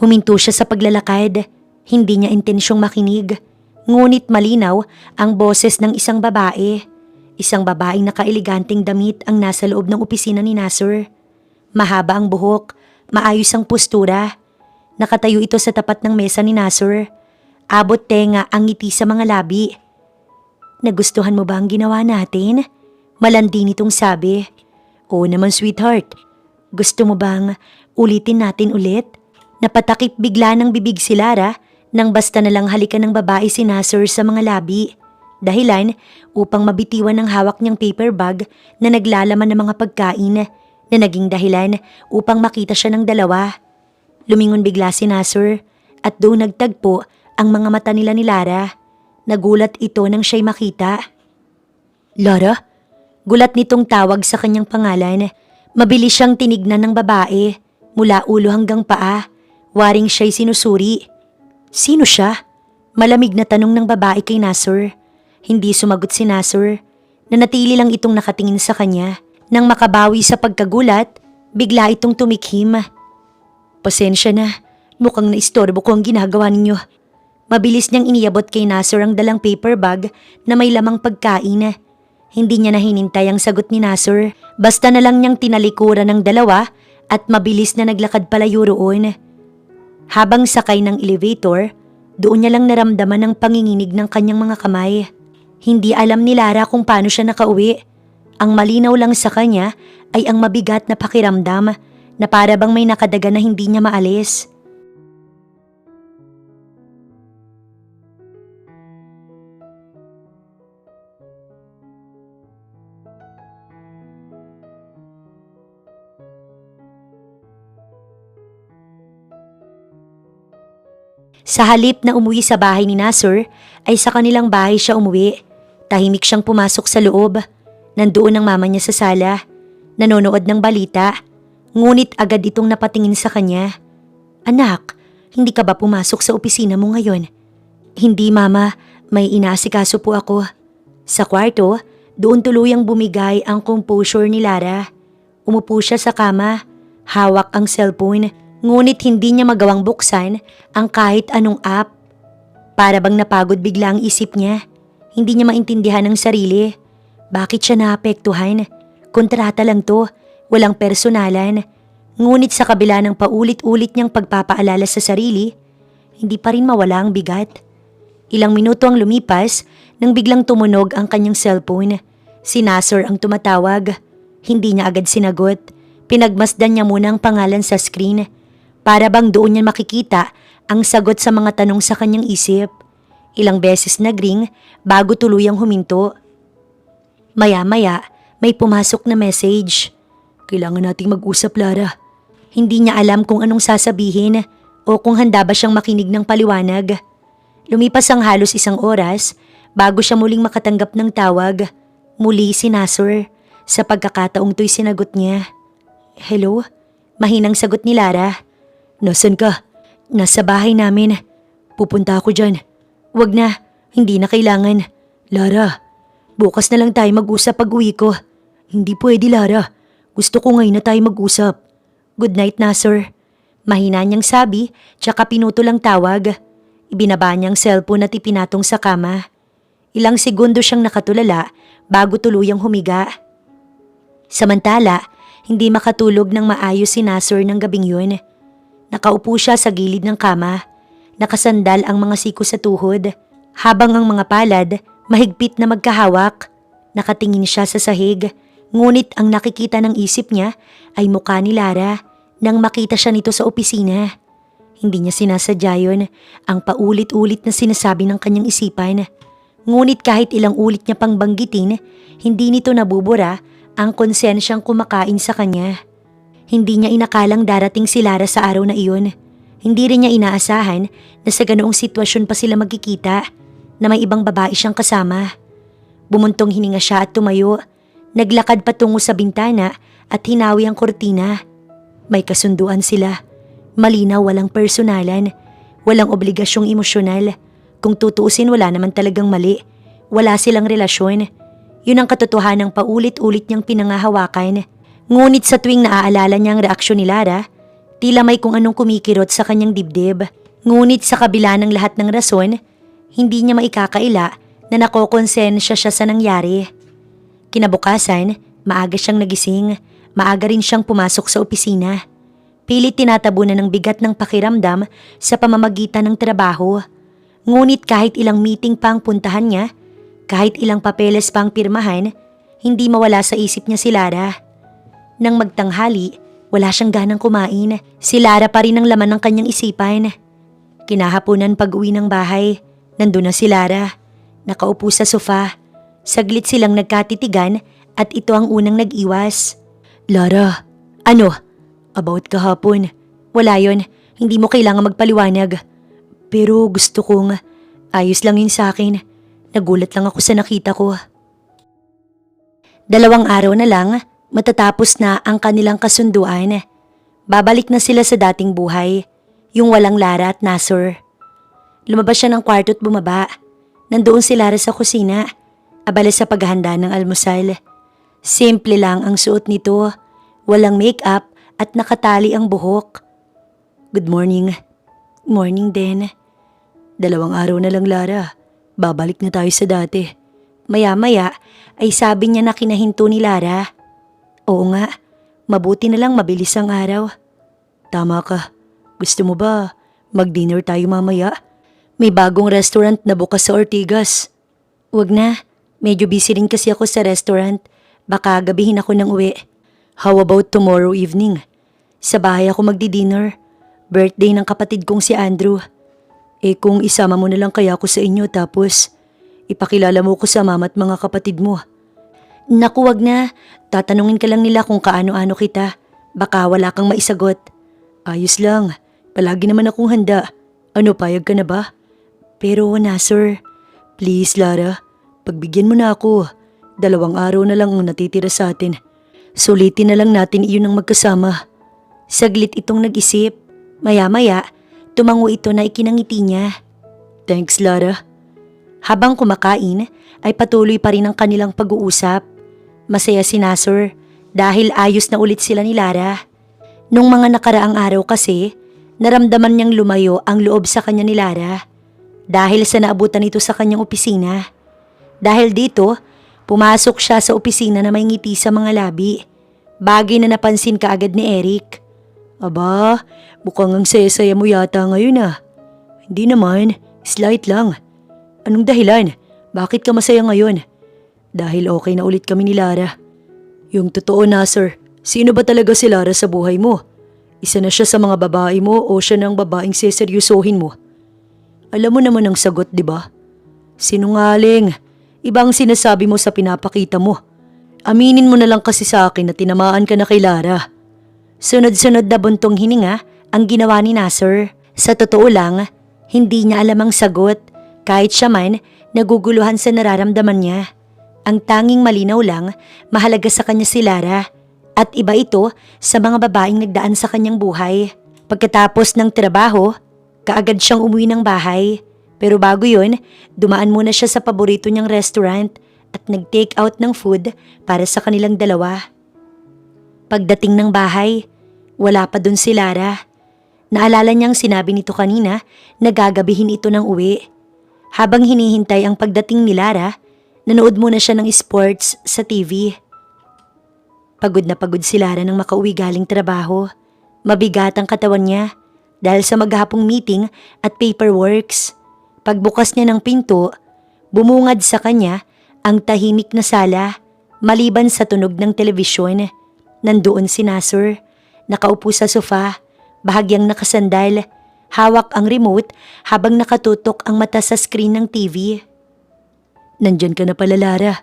Huminto siya sa paglalakad. Hindi niya intensyong makinig, ngunit malinaw ang boses ng isang babae. Isang babaeng nakaeleganteng damit ang nasa loob ng opisina ni Nasur. Mahaba ang buhok, maayos ang postura. Nakatayo ito sa tapat ng mesa ni Nasur. Abot tenga ang ngiti sa mga labi. Nagustuhan mo ba ang ginawa natin? Malandi nitong sabi. Oo naman sweetheart. Gusto mo bang ulitin natin ulit? Napatakip bigla ng bibig si Lara nang basta na lang halikan ng babae si Nasur sa mga labi. Dahilan upang mabitiwan ang hawak niyang paper bag na naglalaman ng mga pagkain na naging dahilan upang makita siya ng dalawa. Lumingon bigla si Nasur at doon nagtagpo ang mga mata nila ni Lara. Nagulat ito nang siya'y makita. Lara? Gulat nitong tawag sa kanyang pangalan. Mabilis siyang tinignan ng babae mula ulo hanggang paa. Waring siya'y sinusuri. Sino siya? Malamig na tanong ng babae kay Nasur. Hindi sumagot si Nasur. Nanatili lang itong nakatingin sa kanya. Nang makabawi sa pagkagulat, bigla itong tumikhim. Pasensya na, mukhang naistorbo ko ang ginagawa ninyo. Mabilis niyang iniabot kay Nasur ang dalang paper bag na may lamang pagkain. Hindi niya na hinintay ang sagot ni Nasur. Basta na lang niyang tinalikuran ng dalawa at mabilis na naglakad palayo roon. Habang sakay ng elevator, doon niya lang naramdaman ang panginginig ng kanyang mga kamay. Hindi alam ni Lara kung paano siya nakauwi. Ang malinaw lang sa kanya ay ang mabigat na pakiramdam na para bang may nakadaga na hindi niya maalis. Sa halip na umuwi sa bahay ni Nasur, ay sa kanilang bahay siya umuwi. Tahimik siyang pumasok sa loob. Nandoon ang mama niya sa sala, nanonood ng balita. Ngunit agad itong napatingin sa kanya. Anak, hindi ka ba pumasok sa opisina mo ngayon? Hindi mama, may inaasikaso po ako. Sa kwarto, doon tuluyang bumigay ang composure ni Lara. Umupo siya sa kama, hawak ang cellphone, ngunit hindi niya magawang buksan ang kahit anong app. Para bang napagod bigla ang isip niya. Hindi niya maintindihan ang sarili. Bakit siya naapektuhan? Kontrata lang to, walang personalan. Ngunit sa kabila ng paulit-ulit niyang pagpapaalala sa sarili, hindi pa rin mawala ang bigat. Ilang minuto ang lumipas nang biglang tumunog ang kanyang cellphone. Si Nasur ang tumatawag. Hindi niya agad sinagot. Pinagmasdan niya muna ang pangalan sa screen. Para bang doon niya makikita ang sagot sa mga tanong sa kanyang isip. Ilang beses nagring bago tuluyang huminto. Maya-maya, may pumasok na message. Kailangan nating mag-usap, Lara. Hindi niya alam kung anong sasabihin o kung handa ba siyang makinig ng paliwanag. Lumipas ang halos 1 oras bago siya muling makatanggap ng tawag. Muli si Nasur. Sa pagkakataong to'y sinagot niya. Hello? Mahinang sagot ni Lara. Nasaan ka? Nasa bahay namin. Pupunta ako dyan. Wag na, hindi na kailangan. Lara, bukas na lang tayo mag-usap pag-uwi ko. Hindi pwede, Lara. Gusto ko ngayon na tayo mag-usap. Good night, Nasur. Mahina niyang sabi, tsaka pinutol ang tawag. Ibinaba niyang cellphone at ipinatong sa kama. Ilang segundo siyang nakatulala bago tuluyang humiga. Samantala, hindi makatulog ng maayos si Nasur ng gabing yun. Nakaupo siya sa gilid ng kama. Nakasandal ang mga siko sa tuhod, habang ang mga palad mahigpit na magkahawak. Nakatingin siya sa sahig, ngunit ang nakikita ng isip niya ay mukha ni Lara nang makita siya nito sa opisina. Hindi niya sinasadya yun, ang paulit-ulit na sinasabi ng kanyang isipan. Ngunit kahit ilang ulit niya pang banggitin, hindi nito nabubura ang konsensyang kumakain sa kanya. Hindi niya inakalang darating si Lara sa araw na iyon. Hindi rin niya inaasahan na sa ganoong sitwasyon pa sila magkikita, na may ibang babae siyang kasama. Bumuntong hininga siya at tumayo. Naglakad patungo sa bintana at hinawi ang kortina. May kasunduan sila. Malinaw, walang personalan. Walang obligasyong emosyonal. Kung tutuusin, wala naman talagang mali. Wala silang relasyon. Yun ang katotohanang paulit-ulit niyang pinangahawakan. Ngunit sa tuwing naaalala niya ang reaksyon ni Lara, tila may kung anong kumikirot sa kanyang dibdib. Ngunit sa kabila ng lahat ng rason, hindi niya maikakaila na nakokonsensya siya sa nangyari. Kinabukasan, maaga siyang nagising. Maaga rin siyang pumasok sa opisina. Pilit tinatabunan ng bigat ng pakiramdam sa pamamagitan ng trabaho. Ngunit kahit ilang meeting pa ang puntahan niya, kahit ilang papeles pa ang pirmahan, hindi mawala sa isip niya si Lara. Nang magtanghali, wala siyang ganang kumain. Si Lara pa rin ang laman ng kanyang isipan. Kinahaponan pag-uwi ng bahay, nandun na si Lara. Nakaupo sa sofa. Saglit silang nagkatitigan at ito ang unang nag-iwas. Lara, ano? About kahapon. Wala yon, hindi mo kailangan magpaliwanag. Pero gusto kong ayos lang yun sa akin. Nagulat lang ako sa nakita ko. 2 araw na lang, matatapos na ang kanilang kasunduan. Babalik na sila sa dating buhay, yung walang Lara at Nasur. Lumabas siya ng kwarto at bumaba. Nandoon si Lara sa kusina, abala sa paghahanda ng almusal. Simple lang ang suot nito, walang make-up at nakatali ang buhok. Good morning. Morning din. 2 araw na lang, Lara. Babalik na tayo sa dati. Maya-maya ay sabi niya na kinahinto ni Lara. Oo nga, mabuti na lang mabilis ang araw. Tama ka. Gusto mo ba mag-dinner tayo mamaya? May bagong restaurant na bukas sa Ortigas. Wag na, medyo busy rin kasi ako sa restaurant. Baka gabihin ako ng uwi. How about tomorrow evening? Sa bahay ako magdi-dinner. Birthday ng kapatid kong si Andrew. Kung isama mo na lang kaya ako sa inyo tapos ipakilala mo ko sa mama at mga kapatid mo. Naku, wag na. Tatanungin ka lang nila kung kaano-ano kita. Baka wala kang maisagot. Ayos lang. Palagi naman akong handa. Ano, payag ka na ba? Pero Nasser, please Lara, pagbigyan mo na ako. 2 araw na lang ang natitira sa atin. Sulitin na lang natin iyon ang magkasama. Saglit itong nag-isip. Maya-maya, tumango ito na ikinangiti niya. Thanks Lara. Habang kumakain, ay patuloy pa rin ang kanilang pag-uusap. Masaya si Nasser dahil ayos na ulit sila ni Lara. Nung mga nakaraang araw kasi, naramdaman niyang lumayo ang loob sa kanya ni Lara dahil sa naabutan ito sa kanyang opisina. Dahil dito, pumasok siya sa opisina na may ngiti sa mga labi. Bagay na napansin kaagad ni Eric. Aba, mukhang ang saya-saya mo yata ngayon ah. Hindi naman, slight lang. Anong dahilan? Bakit ka masaya ngayon? Dahil okay na ulit kami ni Lara. Yung totoo na sir, sino ba talaga si Lara sa buhay mo? Isa na siya sa mga babae mo o siya ng babaeng seseryosohin mo? Alam mo naman ang sagot, di ba? Sinungaling. Ibang sinasabi mo sa pinapakita mo. Aminin mo na lang kasi sa akin na tinamaan ka na kay Lara. Sunod-sunod na buntong hininga ang ginawa ni Nasser. Sa totoo lang, hindi niya alam ang sagot kahit siya man naguguluhan sa nararamdaman niya. Ang tanging malinaw lang, mahalaga sa kanya si Lara at iba ito sa mga babaeng nagdaan sa kanyang buhay. Pagkatapos ng trabaho, kaagad siyang umuwi ng bahay. Pero bago yun, dumaan muna siya sa paborito niyang restaurant at nag-take out ng food para sa kanilang dalawa. Pagdating ng bahay, wala pa dun si Lara. Naalala niyang sinabi nito kanina na gagabihin ito ng uwi. Habang hinihintay ang pagdating ni Lara, nanood muna siya ng sports sa TV. Pagod na pagod si Lara nang makauwi galing trabaho. Mabigat ang katawan niya dahil sa maghapong meeting at paperworks. Pagbukas niya ng pinto, bumungad sa kanya ang tahimik na sala maliban sa tunog ng telebisyon. Nandoon si Nasser, nakaupo sa sofa, bahagyang nakasandal, hawak ang remote habang nakatutok ang mata sa screen ng TV. Nandyan ka na pala Lara.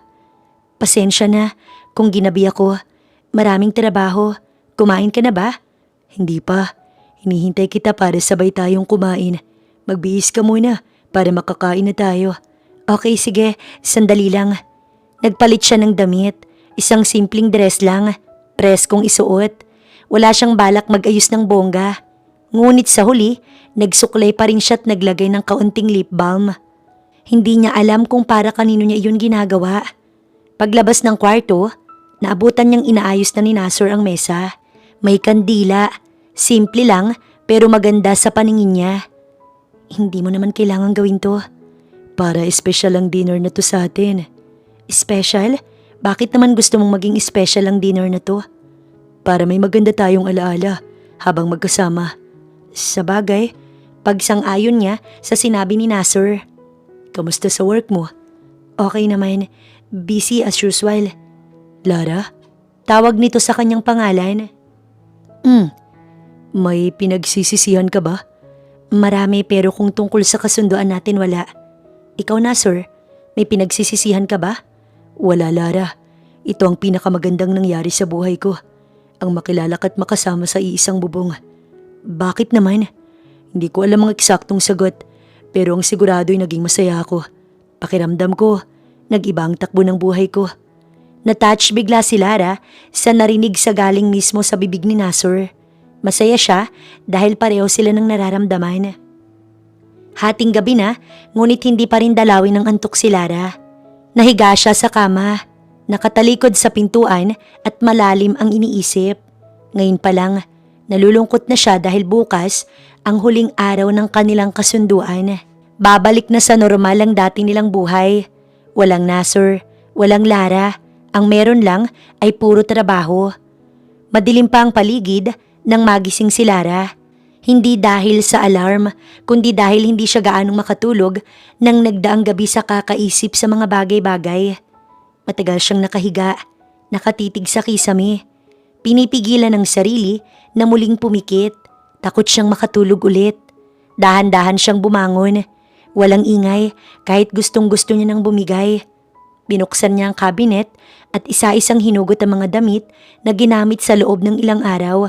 Pasensya na kung ginabi ako. Maraming trabaho. Kumain ka na ba? Hindi pa. Hinihintay kita para sabay tayong kumain. Magbihis ka muna para makakain na tayo. Okay, sige. Sandali lang. Nagpalit siya ng damit. Isang simpleng dress lang. Preskong isuot. Wala siyang balak mag-ayos ng bongga. Ngunit sa huli, nagsuklay pa rin siya at naglagay ng kaunting lip balm. Hindi niya alam kung para kanino niya iyon ginagawa. Paglabas ng kwarto, naabutan niyang inaayos na ni Nasser ang mesa. May kandila. Simple lang pero maganda sa paningin niya. Hindi mo naman kailangan gawin to. Para espesyal ang dinner na to sa atin. Special? Bakit naman gusto mong maging special ang dinner na to? Para may maganda tayong alaala habang magkasama. Sa bagay, pagsang-ayon niya sa sinabi ni Nasser. Kamusta sa work mo? Okay naman. Busy as usual. Lara? Tawag nito sa kanyang pangalan. May pinagsisisihan ka ba? Marami pero kung tungkol sa kasunduan natin wala. Ikaw Nasser, may pinagsisisihan ka ba? Wala Lara. Ito ang pinakamagandang nangyari sa buhay ko. Ang makilala ka't makasama sa iisang bubong. Bakit naman? Hindi ko alam ang eksaktong sagot. Pero ang sigurado ay naging masaya ako. Pakiramdam ko, nag-iba ang takbo ng buhay ko. Natouch bigla si Lara sa narinig sa galing mismo sa bibig ni Nasser. Masaya siya dahil pareho sila ng nararamdaman. Hating gabi na, ngunit hindi pa rin dalawin ng antok si Lara. Nahiga siya sa kama, nakatalikod sa pintuan at malalim ang iniisip. Ngayon pa lang, nalulungkot na siya dahil bukas ang huling araw ng kanilang kasunduan. Babalik na sa normal ang dati nilang buhay. Walang Nasser, walang Lara. Ang meron lang ay puro trabaho. Madilim pa ang paligid nang magising si Lara. Hindi dahil sa alarm, kundi dahil hindi siya gaanong makatulog nang nagdaang gabi sa kakaisip sa mga bagay-bagay. Matagal siyang nakahiga, nakatitig sa kisame. Pinipigilan ang sarili na muling pumikit. Takot siyang makatulog ulit. Dahan-dahan siyang bumangon. Walang ingay kahit gustong-gusto niya nang bumigay. Binuksan niya ang cabinet at isa-isang hinugot ang mga damit na ginamit sa loob ng ilang araw.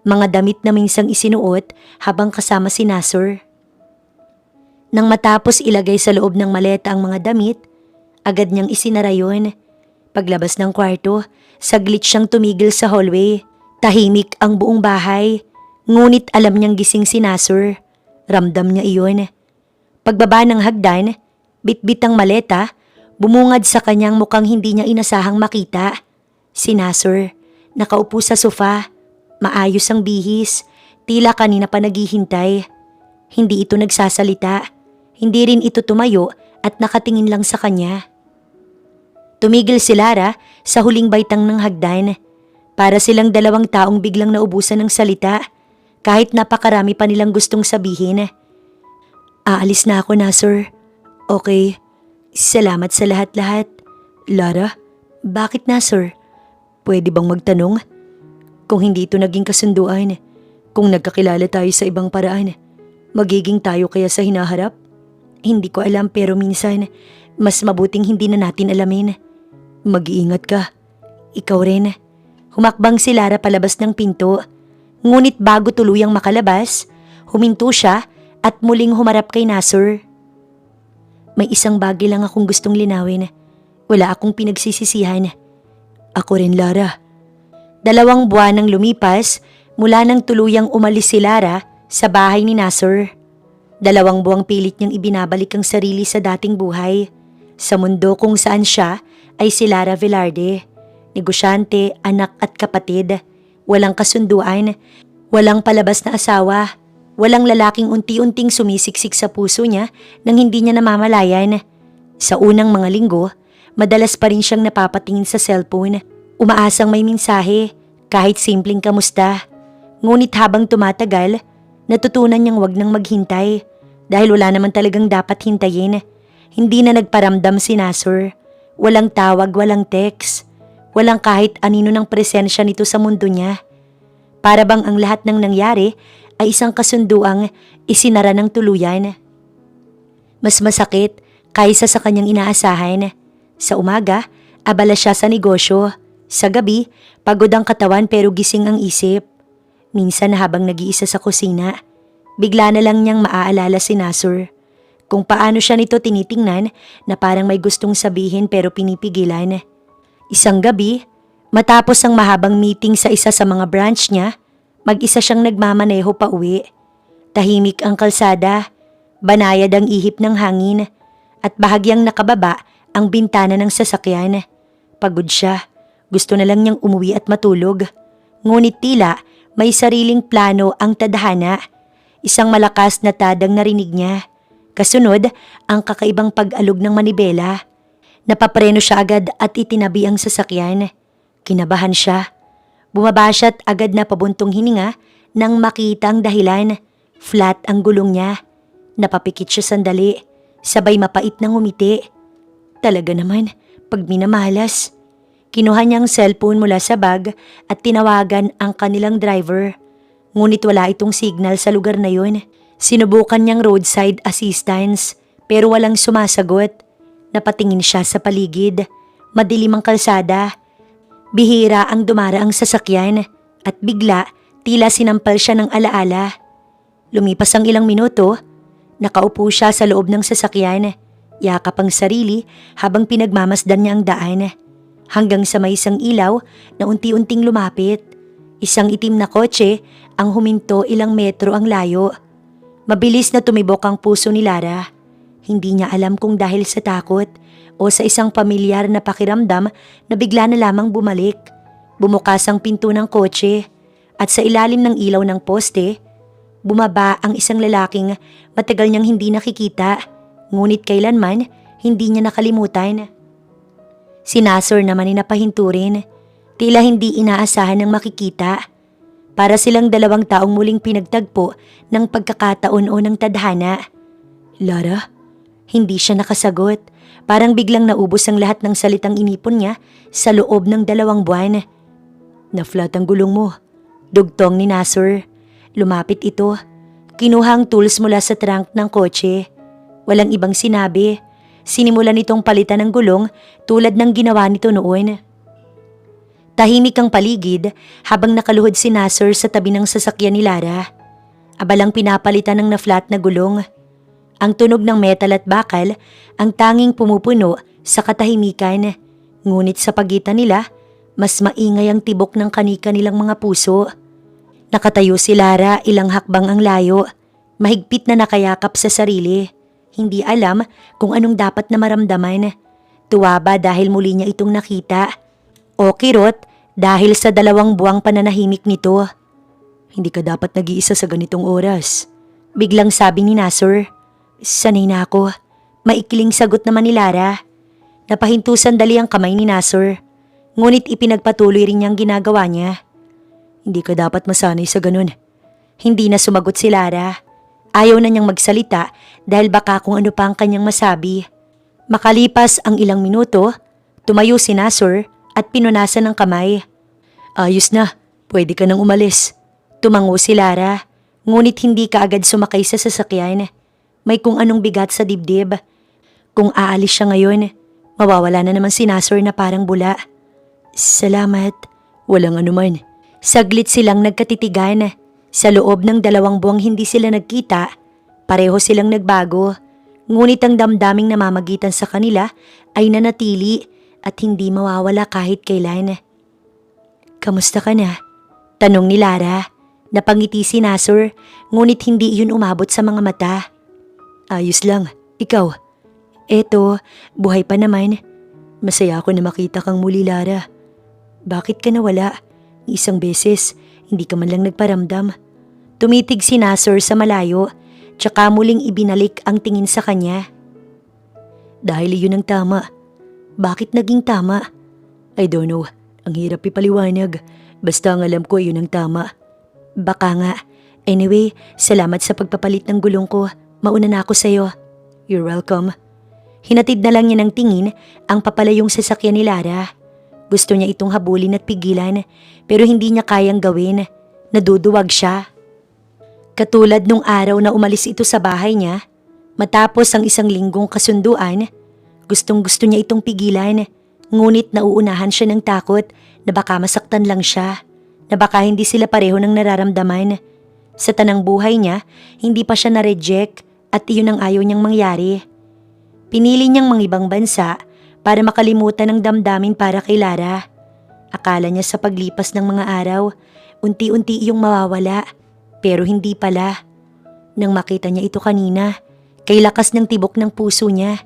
Mga damit na minsang isinuot habang kasama si Nasser. Nang matapos ilagay sa loob ng maleta ang mga damit, agad niyang isinara yun. Paglabas ng kwarto, saglit siyang tumigil sa hallway. Tahimik ang buong bahay. Ngunit alam niyang gising si Nasur. Ramdam niya iyon. Pagbaba ng hagdan, bitbit ang maleta, bumungad sa kanyang mukhang hindi niya inasahang makita. Si Nasur, nakaupo sa sofa, maayos ang bihis, tila kanina pa naghihintay. Hindi ito nagsasalita, hindi rin ito tumayo at nakatingin lang sa kanya. Tumigil si Lara sa huling baitang ng hagdan. Para silang dalawang taong biglang naubusan ng salita, kahit napakarami pa nilang gustong sabihin. Aalis na ako, Nasur. Okay, salamat sa lahat-lahat. Lara, bakit, Nasur? Pwede bang magtanong? Kung hindi ito naging kasunduan, kung nagkakilala tayo sa ibang paraan, magiging tayo kaya sa hinaharap? Hindi ko alam pero minsan, mas mabuting hindi na natin alamin. Mag-iingat ka. Ikaw rin. Humakbang si Lara palabas ng pinto. Ngunit bago tuluyang makalabas, huminto siya at muling humarap kay Nasur. May isang bagay lang akong gustong linawin. Wala akong pinagsisisihan. Ako rin, Lara. 2 buwan nang lumipas mula nang tuluyang umalis si Lara sa bahay ni Nasur. 2 buwang pilit niyang ibinabalik ang sarili sa dating buhay. Sa mundo kung saan siya ay si Lara Velarde. Negosyante, anak at kapatid. Walang kasunduan, walang palabas na asawa, walang lalaking unti-unting sumisiksik sa puso niya nang hindi niya namamalayan. Sa unang mga linggo, madalas pa rin siyang napapatingin sa cellphone, umaasang may mensahe, kahit simpleng kamusta. Ngunit habang tumatagal, natutunan niyang wag nang maghintay dahil wala naman talagang dapat hintayin. Hindi na nagparamdam si Nasur. Walang tawag, walang text. Walang kahit anino ng presensya nito sa mundo niya. Para bang ang lahat ng nangyari ay isang kasunduang isinara ng tuluyan. Mas masakit kaysa sa kanyang inaasahan. Sa umaga, abala siya sa negosyo. Sa gabi, pagod ang katawan pero gising ang isip. Minsan habang nag-iisa sa kusina, bigla na lang niyang maaalala si Nasur. Kung paano siya nito tinitingnan na parang may gustong sabihin pero pinipigilan. Isang gabi, matapos ang mahabang meeting sa isa sa mga branch niya, mag-isa siyang nagmamaneho pa uwi. Tahimik ang kalsada, banayad ang ihip ng hangin, at bahagyang nakababa ang bintana ng sasakyan. Pagod siya, gusto na lang niyang umuwi at matulog. Ngunit tila may sariling plano ang tadhana. Isang malakas na tadang narinig niya. Kasunod, ang kakaibang pag-alog ng manibela. Napapreno siya agad at itinabi ang sasakyan. Kinabahan siya. Bumaba siya at agad na pabuntong hininga nang makita ang dahilan. Flat ang gulong niya. Napapikit siya sandali. Sabay mapait na ngumiti. Talaga naman, pag minamalas. Kinuha niya ang cellphone mula sa bag at tinawagan ang kanilang driver. Ngunit wala itong signal sa lugar na yun. Sinubukan niyang roadside assistance pero walang sumasagot. Napatingin siya sa paligid. Madilim ang kalsada. Bihira ang dumaraang sasakyan at bigla tila sinampal siya ng alaala. Lumipas ang ilang minuto, nakaupo siya sa loob ng sasakyan. Yakap ang sarili habang pinagmamasdan niya ang daan. Hanggang sa may isang ilaw na unti-unting lumapit. Isang itim na kotse ang huminto ilang metro ang layo. Mabilis na tumibok ang puso ni Lara. Hindi niya alam kung dahil sa takot o sa isang pamilyar na pakiramdam na bigla na lamang bumalik. Bumukas ang pinto ng kotse at sa ilalim ng ilaw ng poste, bumaba ang isang lalaking matagal niyang hindi nakikita, ngunit kailanman hindi niya nakalimutan. Si Nasur naman ay napahinturin, tila hindi inaasahan ng makikita. Para silang 2 taong muling pinagtagpo ng pagkakataon o ng tadhana. Lara? Hindi siya nakasagot. Parang biglang naubos ang lahat ng salitang inipon niya sa loob ng 2 buwan. Na-flat ang gulong mo. Dugtong ni Nasur. Lumapit ito. Kinuha ang tools mula sa trunk ng kotse. Walang ibang sinabi. Sinimulan nitong palitan ng gulong tulad ng ginawa nito noon. Tahimik ang paligid habang nakaluhod si Nasur sa tabi ng sasakyan ni Lara. Abalang pinapalitan ng na-flat na gulong. Ang tunog ng metal at bakal ang tanging pumupuno sa katahimikan. Ngunit sa pagitan nila, mas maingay ang tibok ng kanika nilang mga puso. Nakatayo si Lara ilang hakbang ang layo, mahigpit na nakayakap sa sarili. Hindi alam kung anong dapat na maramdaman. Tuwa ba dahil muli niya itong nakita? O kirot dahil sa 2 buwang pananahimik nito? Hindi ka dapat nag-iisa sa ganitong oras. Biglang sabi ni Nasur. Sanay na ako. Maikling sagot naman ni Lara. Napahinto sandali ang kamay ni Nasur. Ngunit ipinagpatuloy rin niyang ginagawa niya. Hindi ka dapat masanay sa ganun. Hindi na sumagot si Lara. Ayaw na niyang magsalita dahil baka kung ano pa ang kanyang masabi. Makalipas ang ilang minuto, tumayo si Nasur at pinunasan ng kamay. Ayos na, pwede ka nang umalis. Tumango si Lara, ngunit hindi kaagad sumakay sa sasakyan. May kung anong bigat sa dibdib. Kung aalis siya ngayon, mawawala na naman si Nasur na parang bula. Salamat. Walang anuman. Saglit silang nagkatitigan. Sa loob ng 2 buwang hindi sila nagkita, pareho silang nagbago. Ngunit ang damdaming namamagitan sa kanila ay nanatili at hindi mawawala kahit kailan. Kamusta ka na? Tanong ni Lara. Napangiti si Nasur, ngunit hindi iyon umabot sa mga mata. Ayos lang, ikaw. Eto, buhay pa naman. Masaya ako na makita kang muli, Lara. Bakit ka nawala? Isang beses, hindi ka man lang nagparamdam. Tumitig si Nasur sa malayo, tsaka muling ibinalik ang tingin sa kanya. Dahil iyon ang tama. Bakit naging tama? I don't know, ang hirap ipaliwanag. Basta ang alam ko iyon ang tama. Baka nga. Anyway, salamat sa pagpapalit ng gulong ko. Mauna na ako sa'yo. You're welcome. Hinatid na lang niya ng tingin ang papalayong sasakyan ni Lara. Gusto niya itong habulin at pigilan pero hindi niya kayang gawin. Naduduwag siya. Katulad nung araw na umalis ito sa bahay niya, matapos ang 1 linggong kasunduan, gustong-gusto niya itong pigilan. Ngunit nauunahan siya ng takot na baka masaktan lang siya, na baka hindi sila pareho ng nararamdaman. Sa tanang buhay niya, hindi pa siya na-reject at iyon ang ayaw niyang mangyari. Pinili niyang mangibang bansa para makalimutan ang damdamin para kay Lara. Akala niya sa paglipas ng mga araw, unti-unti iyong mawawala, pero hindi pala. Nang makita niya ito kanina, kay lakas ng tibok ng puso niya.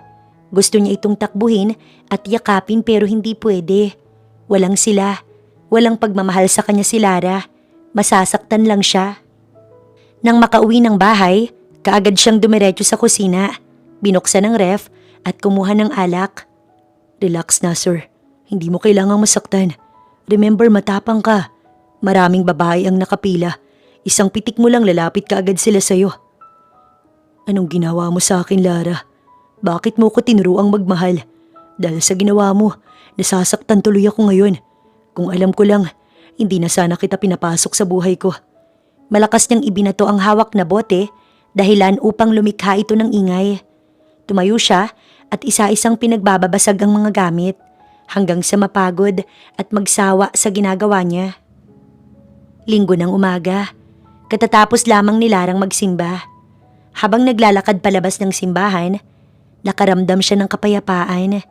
Gusto niya itong takbuhin at yakapin pero hindi pwede. Walang sila. Walang pagmamahal sa kanya si Lara. Masasaktan lang siya. Nang makauwi ng bahay, kaagad siyang dumiretso sa kusina. Binuksan ang ref at kumuha ng alak. Relax na, sir. Hindi mo kailangang masaktan. Remember, matapang ka. Maraming babae ang nakapila. Isang pitik mo lang lalapit kaagad sila sa'yo. Anong ginawa mo sa akin, Lara? Bakit mo ko tinuruang magmahal? Dahil sa ginawa mo, nasasaktan tuloy ako ngayon. Kung alam ko lang, hindi na sana kita pinapasok sa buhay ko. Malakas niyang ibinato ang hawak na bote, dahilan upang lumikha ito ng ingay. Tumayo siya at isa-isang pinagbababasag ang mga gamit hanggang sa mapagod at magsawa sa ginagawa niya. Linggo ng umaga, katatapos lamang ni Larang magsimba. Habang naglalakad palabas ng simbahan, nakaramdam siya ng kapayapaan.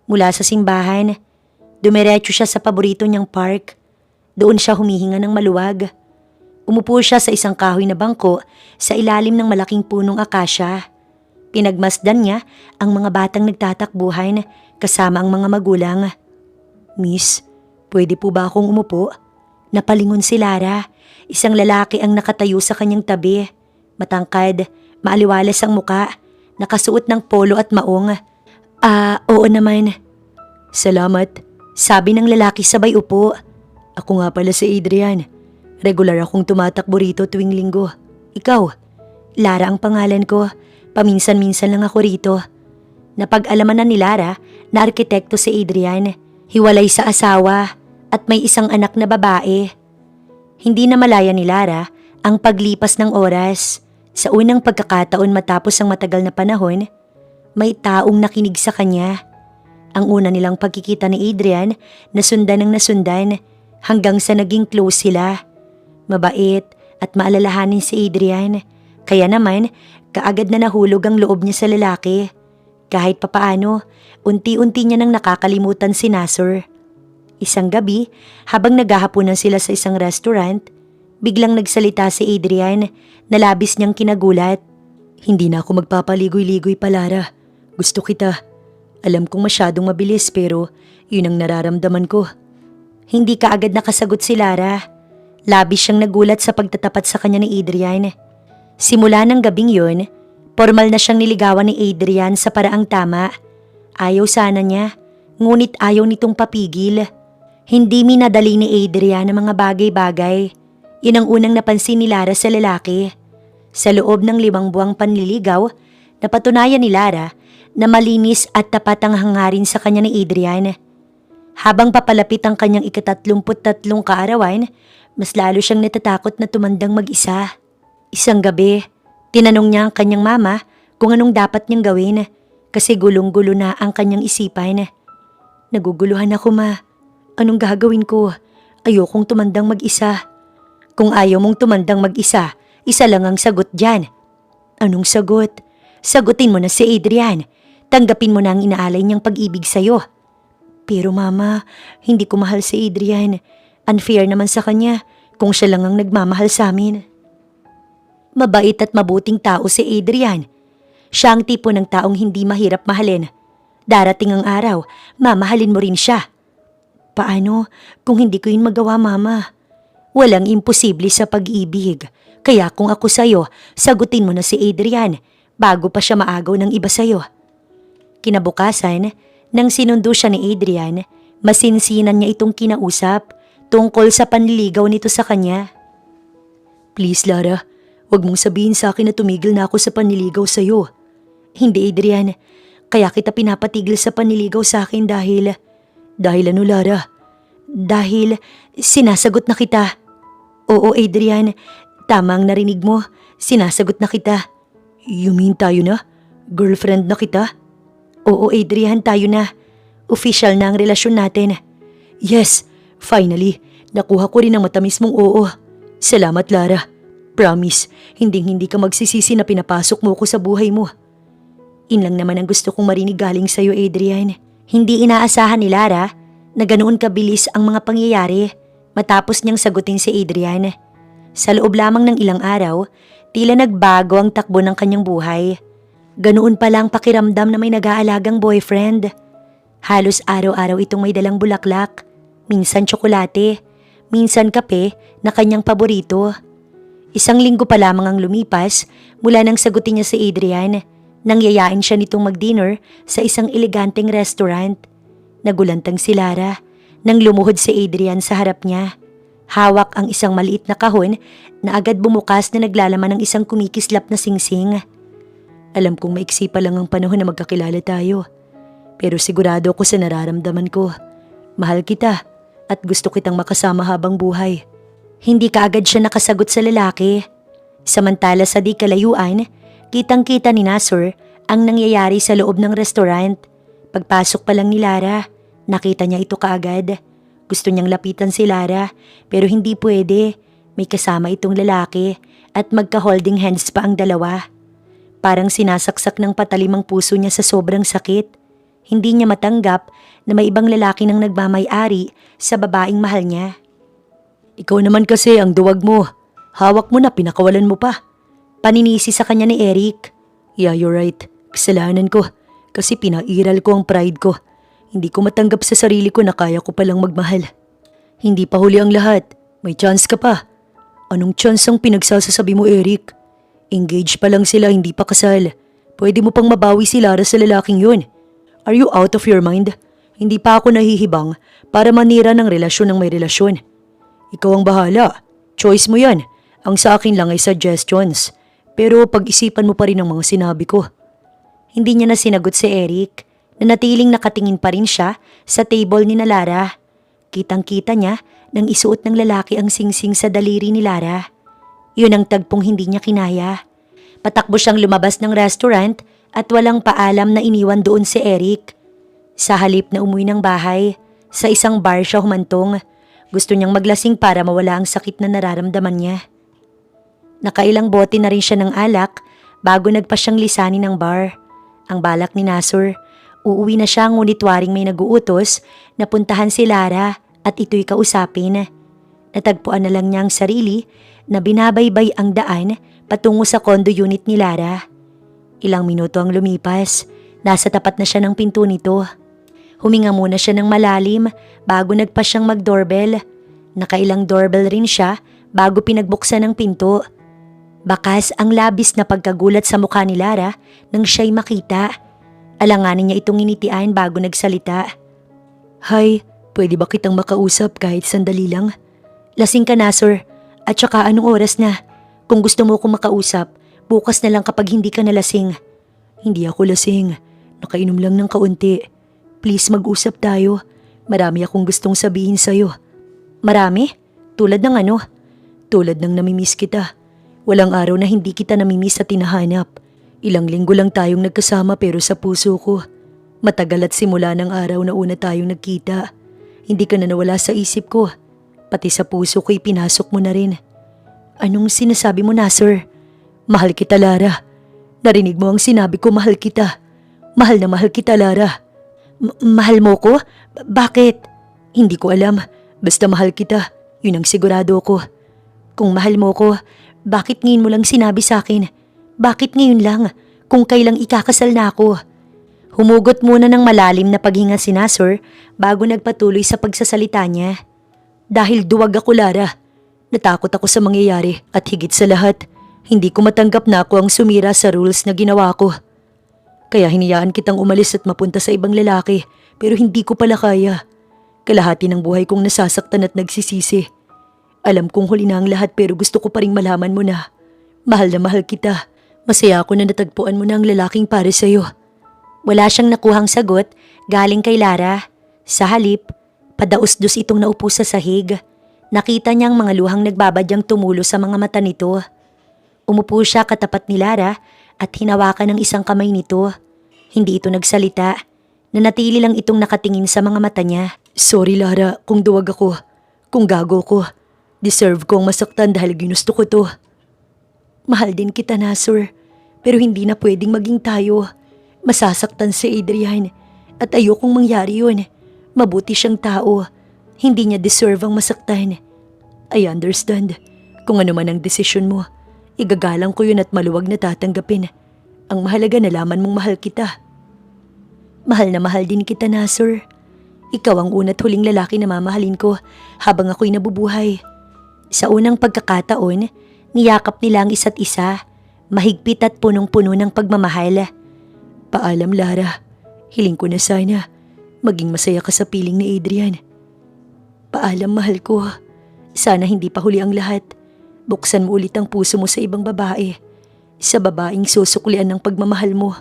Mula sa simbahan, dumiretso siya sa paborito niyang park. Doon siya humihinga ng maluwag. Umupo siya sa isang kahoy na bangko sa ilalim ng malaking punong akasya. Pinagmasdan niya ang mga batang nagtatakbuhan kasama ang mga magulang. Miss, pwede po ba akong umupo? Napalingon si Lara. Isang lalaki ang nakatayo sa kanyang tabi. Matangkad, maaliwalas ang muka, nakasuot ng polo at maong. Oo naman. Salamat, sabi ng lalaki sabay upo. Ako nga pala si Adrian. Regular akong tumatakbo rito tuwing linggo. Ikaw? Lara ang pangalan ko. Paminsan-minsan lang ako rito. Napag-alaman na ni Lara na arkitekto si Adrian. Hiwalay sa asawa at may isang anak na babae. Hindi na malaya ni Lara ang paglipas ng oras. Sa unang pagkakataon matapos ang matagal na panahon, may taong nakinig sa kanya. Ang una nilang pagkikita ni Adrian, nasundan ng nasundan hanggang sa naging close sila. Mabait at maalalahanin si Adrian, Kaya naman, kaagad na nahulog ang loob niya sa lalaki. Kahit papaano, unti-unti niya nang nakakalimutan si Nasser. Isang gabi, habang naghahaponan sila sa isang restaurant, biglang nagsalita si Adrian na labis niyang kinagulat. Hindi na ako magpapaligoy-ligoy pa, Lara. Gusto kita. Alam kong masyadong mabilis pero yun ang nararamdaman ko. Hindi kaagad nakasagot si Lara. Labis siyang nagulat sa pagtatapat sa kanya ni Adrian. Simula ng gabing yun, formal na siyang niligawan ni Adrian sa paraang tama. Ayaw sana niya, ngunit ayaw nitong papigil. Hindi minadali ni Adrian ang mga bagay-bagay. Yun ang unang napansin ni Lara sa lalaki. Sa loob ng 5 buwang panliligaw, napatunayan ni Lara na malinis at tapat ang hangarin sa kanya ni Adrian. Habang papalapit ang kanyang ika-33 kaarawan, mas lalo siyang natatakot na tumandang mag-isa. Isang gabi, tinanong niya ang kanyang mama kung anong dapat niyang gawin kasi gulong-gulo na ang kanyang isipan. Naguguluhan ako, ma. Anong gagawin ko? Ayokong tumandang mag-isa. Kung ayaw mong tumandang mag-isa, isa lang ang sagot dyan. Anong sagot? Sagutin mo na si Adrian. Tanggapin mo na ang inaalay niyang pag-ibig sa'yo. Pero mama, hindi ko mahal si Adrian. Unfair naman sa kanya kung siya lang ang nagmamahal sa amin. Mabait at mabuting tao si Adrian. Siya ang tipo ng taong hindi mahirap mahalin. Darating ang araw, mamahalin mo rin siya. Paano kung hindi ko yun magawa, mama? Walang imposible sa pag-ibig. Kaya kung ako sa'yo, sagutin mo na si Adrian bago pa siya maagaw ng iba sa'yo. Kinabukasan, nang sinundo siya ni Adrian, masinsinan niya itong kinausap tungkol sa panliligaw nito sa kanya. Please, Lara, huwag mong sabihin sa akin na tumigil na ako sa panliligaw sa'yo. Hindi, Adrian. Kaya kita pinapatigil sa panliligaw sa akin dahil... Dahil ano, Lara? Dahil sinasagot na kita. Oo, Adrian. Tama ang narinig mo. Sinasagot na kita. You mean tayo na? Girlfriend na kita? Oo, Adrian, tayo na. Official na ang relasyon natin. Yes, finally. Nakuha ko rin ang matamis mong oo. Salamat, Lara. Promise, hindi ka magsisisi na pinapasok mo ko sa buhay mo. In lang naman ang gusto kong marinig galing sa'yo, Adrian. Hindi inaasahan ni Lara na ganoon kabilis ang mga pangyayari matapos niyang sagutin si Adrian. Sa loob lamang ng ilang araw, tila nagbago ang takbo ng kanyang buhay. Ganoon pala ang pakiramdam na may nag-aalagang boyfriend. Halos araw-araw itong may dalang bulaklak, minsan tsokolate, minsan kape na kanyang paborito. 1 linggo pa lamang ang lumipas mula nang sagutin niya si Adrian. Nang yayain siya nitong mag-dinner sa isang eleganteng restaurant. Nagulantang si Lara nang lumuhod si Adrian sa harap niya. Hawak ang isang maliit na kahon na agad bumukas na naglalaman ng isang kumikislap na singsing. Alam kong maiksi pa lang ang panahon na magkakilala tayo. Pero sigurado ako sa nararamdaman ko. Mahal kita at gusto kitang makasama habang buhay. Hindi kaagad siya nakasagot sa lalaki. Samantala sa di kalayuan, kitang-kita ni Nasser ang nangyayari sa loob ng restaurant. Pagpasok pa lang ni Lara, nakita niya ito kaagad. Gusto niyang lapitan si Lara pero hindi pwede. May kasama itong lalaki at magka-holding hands pa ang dalawa. Parang sinasaksak ng patalim ang puso niya sa sobrang sakit. Hindi niya matanggap na may ibang lalaki nang nagmamay-ari sa babaeng mahal niya. Ikaw naman kasi ang duwag mo. Hawak mo na, pinakawalan mo pa. Paninisi sa kanya ni Eric. Yeah, you're right. Kasalanan ko. Kasi pinairal ko ang pride ko. Hindi ko matanggap sa sarili ko na kaya ko palang magmahal. Hindi pa huli ang lahat. May chance ka pa. Anong chance ang pinagsasasabi mo, Eric? Engaged pa lang sila, hindi pa kasal. Pwede mo pang mabawi si Lara sa lalaking yun. Are you out of your mind? Hindi pa ako nahihibang para manira ng relasyon ng may relasyon. Ikaw ang bahala. Choice mo yan. Ang sa akin lang ay suggestions. Pero pag-isipan mo pa rin ang mga sinabi ko. Hindi niya na sinagot si Eric. Nanatiling nakatingin pa rin siya sa table ni Lara. Kitang-kita niya nang isuot ng lalaki ang singsing sa daliri ni Lara. Yun ang tagpong hindi niya kinaya. Patakbo siyang lumabas ng restaurant at walang paalam na iniwan doon si Eric. Sa halip na umuwi ng bahay, sa isang bar siya humantong. Gusto niyang maglasing para mawala ang sakit na nararamdaman niya. Nakailang bote na rin siya ng alak bago nagpa siyang lisanin ng bar. Ang balak ni Nasur, uuwi na siya ngunit waring may naguutos na puntahan si Lara at ito'y kausapin. Natagpuan na lang niya ang sarili na binabaybay ang daan patungo sa condo unit ni Lara. Ilang minuto ang lumipas, nasa tapat na siya ng pinto nito. Huminga muna siya ng malalim bago nagpa siyang mag-doorbell. Nakailang doorbell rin siya bago pinagbuksan ang pinto. Bakas ang labis na pagkagulat sa mukha ni Lara nang siya'y makita. Alanganin niya itong initian bago nagsalita. "Hi, pwede ba kitang makausap kahit sandali lang? Lasing ka na, sir. At saka anong oras na? Kung gusto mo akong makausap, bukas na lang kapag hindi ka nalasing." "Hindi ako lasing. Nakainom lang ng kaunti. Please mag-usap tayo. Marami akong gustong sabihin sa'yo." "Marami? Tulad ng ano?" "Tulad ng namimiss kita. Walang araw na hindi kita namimiss at tinahanap. Ilang linggo lang tayong nagkasama pero sa puso ko. Matagal at simula ng araw na una tayong nagkita. Hindi ka na nawala sa isip ko. Pati sa puso ko'y pinasok mo na rin." "Anong sinasabi mo na, sir?" "Mahal kita, Lara. Narinig mo ang sinabi ko, mahal kita. Mahal na mahal kita, Lara." Mahal mo ko? Bakit?" "Hindi ko alam. Basta mahal kita. Yun ang sigurado ko." "Kung mahal mo ko, bakit ngayon mo lang sinabi sa akin? Bakit ngayon lang? Kung kailang ikakasal na ako?" Humugot muna ng malalim na paghinga si Nasur bago nagpatuloy sa pagsasalita niya. "Dahil duwag ako, Lara. Natakot ako sa mangyayari at higit sa lahat, hindi ko matanggap na ako ang sumira sa rules na ginawa ko. Kaya hinayaan kitang umalis at mapunta sa ibang lalaki pero hindi ko pala kaya. Kalahati ng buhay kong nasasaktan at nagsisisi. Alam kong huli na ang lahat pero gusto ko pa ring malaman mo na mahal kita. Masaya ako na natagpuan mo na ang lalaking para sa'yo." Wala siyang nakuhang sagot galing kay Lara. Sa halip, padaos-dos itong naupo sa sahig. Nakita niyang mga luhang nagbabadyang tumulo sa mga mata nito. Umupo siya katapat ni Lara at hinawakan ng isang kamay nito. Hindi ito nagsalita. Nanatili lang itong nakatingin sa mga mata niya. "Sorry, Lara, kung duwag ako. Kung gago ko. Deserve kong masaktan dahil ginusto ko to." "Mahal din kita, Nasur. Pero hindi na pwedeng maging tayo. Masasaktan si Adrian. At ayokong mangyari yun. Mabuti siyang tao. Hindi niya deserve ang masaktan. I understand. Kung ano man ang desisyon mo, igagalang ko yun at maluwag na tatanggapin. Ang mahalaga nalaman mong mahal kita." Mahal na mahal din kita, Nasur. Ikaw ang una't huling lalaki na mamahalin ko habang ako'y nabubuhay. Sa unang pagkakataon, niyakap nila ang isa't isa. Mahigpit at punong-puno ng pagmamahal. "Paalam, Lara. Hiling ko na sana maging masaya ka sa piling ni Adrian." "Paalam, mahal ko. Sana hindi pa huli ang lahat. Buksan mo ulit ang puso mo sa ibang babae. Sa babaeng susuklian ng pagmamahal mo."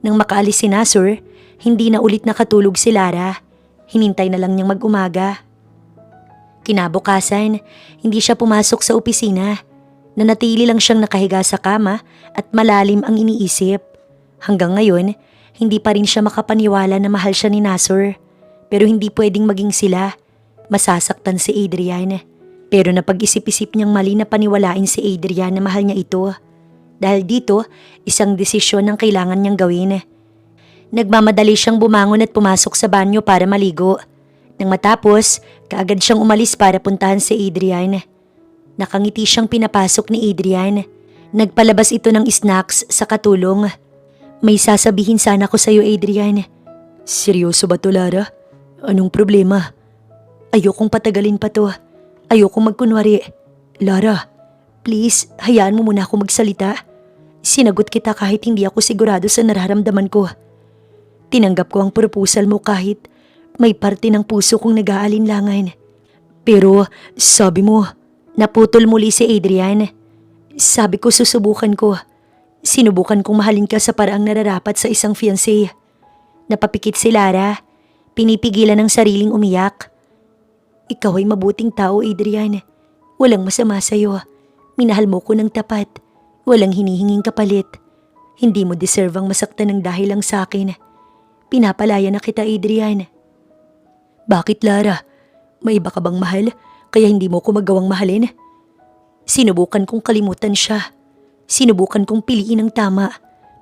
Nang makaalis si Nasur, hindi na ulit nakatulog si Lara. Hinintay na lang niyang mag-umaga. Kinabukasan, hindi siya pumasok sa opisina. Nanatili lang siyang nakahiga sa kama at malalim ang iniisip. Hanggang ngayon, hindi pa rin siya makapaniwala na mahal siya ni Nasur. Pero hindi pwedeng maging sila. Masasaktan si Adrian. Pero napag-isip-isip niyang mali na paniwalain si Adrian na mahal niya ito. Dahil dito, isang desisyon ang kailangan niyang gawin. Nagmamadali siyang bumangon at pumasok sa banyo para maligo. Nang matapos, kaagad siyang umalis para puntahan si Adrian. Nakangiti siyang pinapasok ni Adrian. Nagpalabas ito ng snacks sa katulong. "May sasabihin sana ko sa'yo, Adrian." "Seryoso ba to, Lara? Anong problema?" "Ayokong patagalin pa to. Ayokong magkunwari. Lara, please, hayaan mo muna ako magsalita. Sinagot kita kahit hindi ako sigurado sa nararamdaman ko. Tinanggap ko ang proposal mo kahit may parte ng puso kong nag-aalinlangan. Pero sabi mo..." Naputol muli si Adrian. "Sabi ko susubukan ko. Sinubukan kong mahalin ka sa paraang nararapat sa isang fiancé." Napapikit si Lara. Pinipigilan ng sariling umiyak. "Ikaw ay mabuting tao, Adrian. Walang masama sa'yo. Minahal mo ko ng tapat. Walang hinihinging kapalit. Hindi mo deserve ang masaktan ng dahil lang sa akin. Pinapalaya na kita, Adrian." "Bakit, Lara? May iba ka bang mahal? Kaya hindi mo ko magawang mahalin?" Sinubukan kong kalimutan siya. Sinubukan kong piliin ang tama,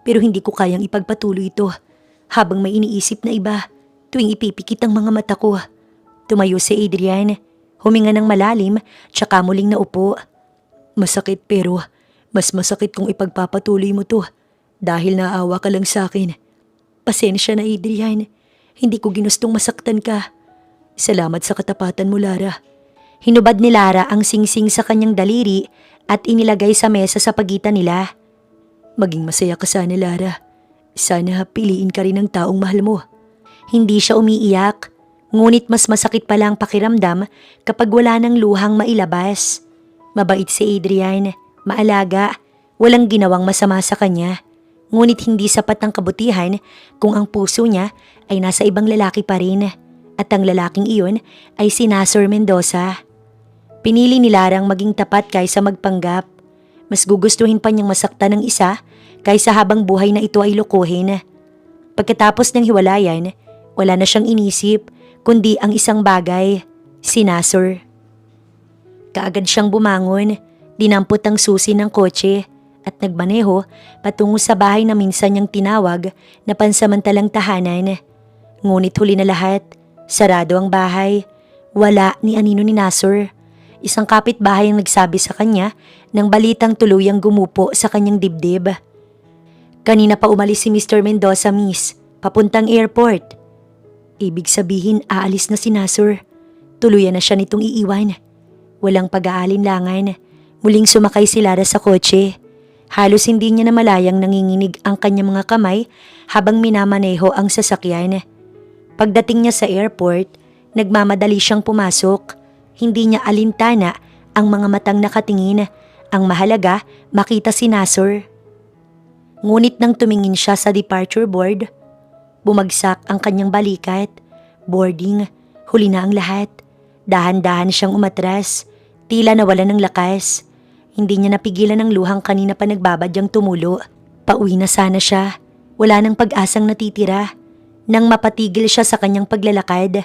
pero hindi ko kayang ipagpatuloy ito habang may iniisip na iba tuwing ipipikit ang mga mata ko. Tumayo si Adrian, huminga ng malalim, tsaka muling naupo. Masakit pero mas masakit kung ipagpapatuloy mo to dahil naawa ka lang sa akin. Pasensya na Adrian, hindi ko ginustong masaktan ka. Salamat sa katapatan mo, Lara. Hinubad ni Lara ang singsing sa kanyang daliri at inilagay sa mesa sa pagitan nila. Maging masaya ka sana, Lara. Sana piliin ka rin ng taong mahal mo. Hindi siya umiiyak, ngunit mas masakit pala ang pakiramdam kapag wala ng luhang mailabas. Mabait si Adrian, maalaga, walang ginawang masama sa kanya. Ngunit hindi sapat ang kabutihan kung ang puso niya ay nasa ibang lalaki pa rin at ang lalaking iyon ay si Nasser Mendoza. Pinili ni Larang maging tapat kaysa magpanggap. Mas gugustuhin pa niyang masaktan ng isa kaysa habang buhay na ito ay lokohin. Pagkatapos ng hiwalayan, wala na siyang inisip kundi ang isang bagay, si Nasser. Kaagad siyang bumangon, dinampot ang susi ng kotse at nagmaneho patungo sa bahay na minsan niyang tinawag na pansamantalang tahanan. Ngunit huli na lahat, sarado ang bahay. Wala ni anino ni Nasser. Isang kapitbahay ang nagsabi sa kanya ng balitang tuluyang gumupo sa kanyang dibdib. Kanina pa umalis si Mr. Mendoza, miss, papuntang airport. Ibig sabihin aalis na si Nasser. Tuluyan na siya nitong iiwan. Walang pag-aalinlangan. Muling sumakay si Lara sa kotse. Halos hindi niya na malayang nanginginig ang kanyang mga kamay habang minamaneho ang sasakyan. Pagdating niya sa airport, nagmamadali siyang pumasok. Hindi niya alintana ang mga matang nakatingin. Ang mahalaga, makita si Nasser. Ngunit nang tumingin siya sa departure board, bumagsak ang kanyang balikat. Boarding, huli na ang lahat. Dahan-dahan siyang umatras, tila nawala ng lakas. Hindi niya napigilan ang luhang kanina pa nagbabadyang tumulo. Pauwi na sana siya. Wala nang pag-asang natitira. Nang mapatigil siya sa kanyang paglalakad,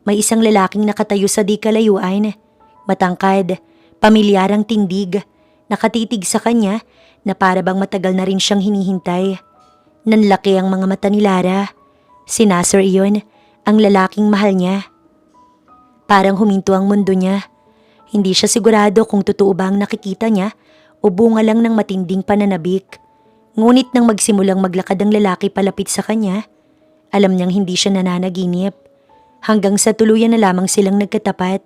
may isang lalaking nakatayo sa di kalayuan. Matangkad, pamilyarang tindig, nakatitig sa kanya na para bang matagal na rin siyang hinihintay. Nanlaki ang mga mata ni Lara. Si Nasser iyon, ang lalaking mahal niya. Parang huminto ang mundo niya. Hindi siya sigurado kung totoo ba ang nakikita niya o bunga lang ng matinding pananabik. Ngunit nang magsimulang maglakad ang lalaki palapit sa kanya, alam niyang hindi siya nananaginip. Hanggang sa tuluyan na lamang silang nagkatapat,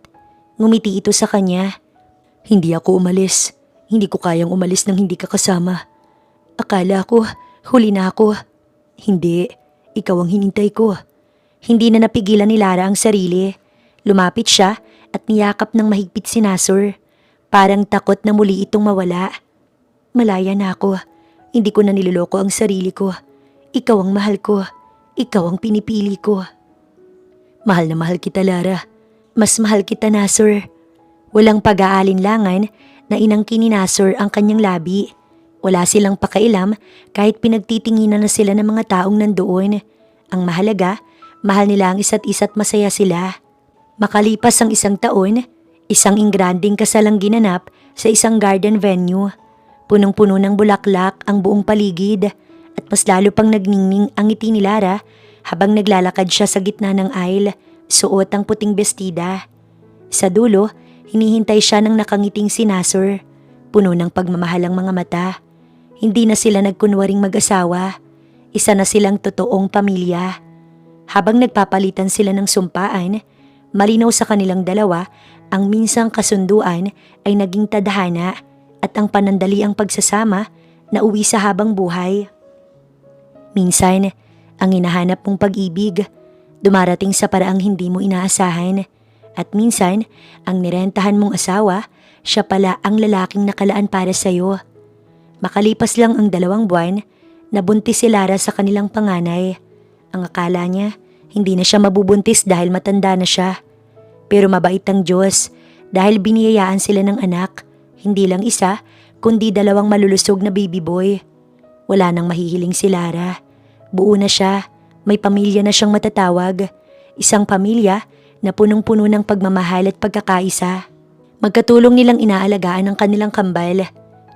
ngumiti ito sa kanya. Hindi ako umalis. Hindi ko kayang umalis nang hindi ka kasama. Akala ko, huli na ako. Hindi, ikaw ang hinintay ko. Hindi na napigilan ni Lara ang sarili. Lumapit siya at niyakap ng mahigpit si Nasser. Parang takot na muli itong mawala. Malaya na ako. Hindi ko na niloloko ang sarili ko. Ikaw ang mahal ko. Ikaw ang pinipili ko. Mahal na mahal kita, Lara. Mas mahal kita, Nasser. Walang pag-aalinlangan na inangkin ni Nasser ang kanyang labi. Wala silang pakailam kahit pinagtitinginan na sila ng mga taong nandoon. Ang mahalaga, mahal nila ang isa't isa't masaya sila. Makalipas ang isang taon, isang ingranding kasalang ginanap sa isang garden venue. Punong-puno ng bulaklak ang buong paligid at mas lalo pang nagningning ang ngiti ni Lara habang naglalakad siya sa gitna ng aisle, suot ang puting bestida. Sa dulo, hinihintay siya ng nakangiting si Nasser. Puno ng pagmamahal ang mga mata. Hindi na sila nagkunwaring mag-asawa. Isa na silang totoong pamilya. Habang nagpapalitan sila ng sumpaan, malinaw sa kanilang dalawa ang minsang kasunduan ay naging tadhana at ang panandaliang pagsasama na uwi sa habang buhay. Minsan, ang hinahanap mong pag-ibig, dumarating sa paraang hindi mo inaasahan. At minsan, ang nirentahan mong asawa, siya pala ang lalaking nakalaan para sa'yo. Makalipas lang ang 2 buwan, nabuntis si Lara sa kanilang panganay. Ang akala niya, hindi na siya mabubuntis dahil matanda na siya. Pero mabait ang Diyos dahil biniyayaan sila ng anak, hindi lang isa, kundi 2 malulusog na baby boy. Wala nang mahihiling si Lara. Buo na siya, may pamilya na siyang matatawag. Isang pamilya na punong-puno ng pagmamahal at pagkakaisa. Magkatulong nilang inaalagaan ang kanilang kambal.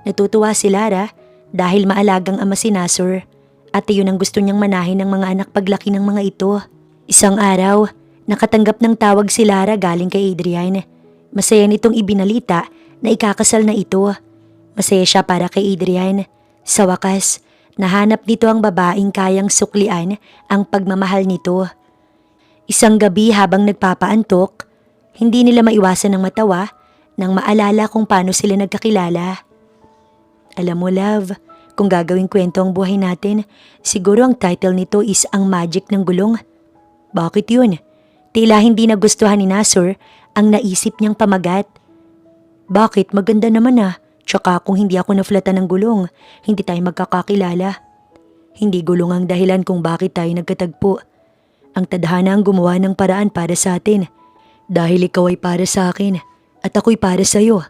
Natutuwa si Lara dahil maalagang ama si Nasur at iyon ang gusto niyang manahin ng mga anak paglaki ng mga ito. Isang araw, nakatanggap ng tawag si Lara galing kay Adrian. Masaya nitong ibinalita na ikakasal na ito. Masaya siya para kay Adrian. Sa wakas, nahanap nito ang babaeng kayang suklian ang pagmamahal nito. Isang gabi habang nagpapaantok, hindi nila maiwasan ng matawa nang maalala kung paano sila nagkakilala. Alam mo, love, kung gagawing kwento ang buhay natin, siguro ang title nito is Ang Magic ng Gulong. Bakit yun? Tila hindi nagustuhan ni Nasur ang naisip niyang pamagat. Bakit? Maganda naman ah. Tsaka kung hindi ako naflatan ng gulong, hindi tayo magkakakilala. Hindi gulong ang dahilan kung bakit tayo nagkatagpo. Ang tadhana ang gumawa ng paraan para sa atin. Dahil ikaw ay para sa akin at ako'y para sa iyo.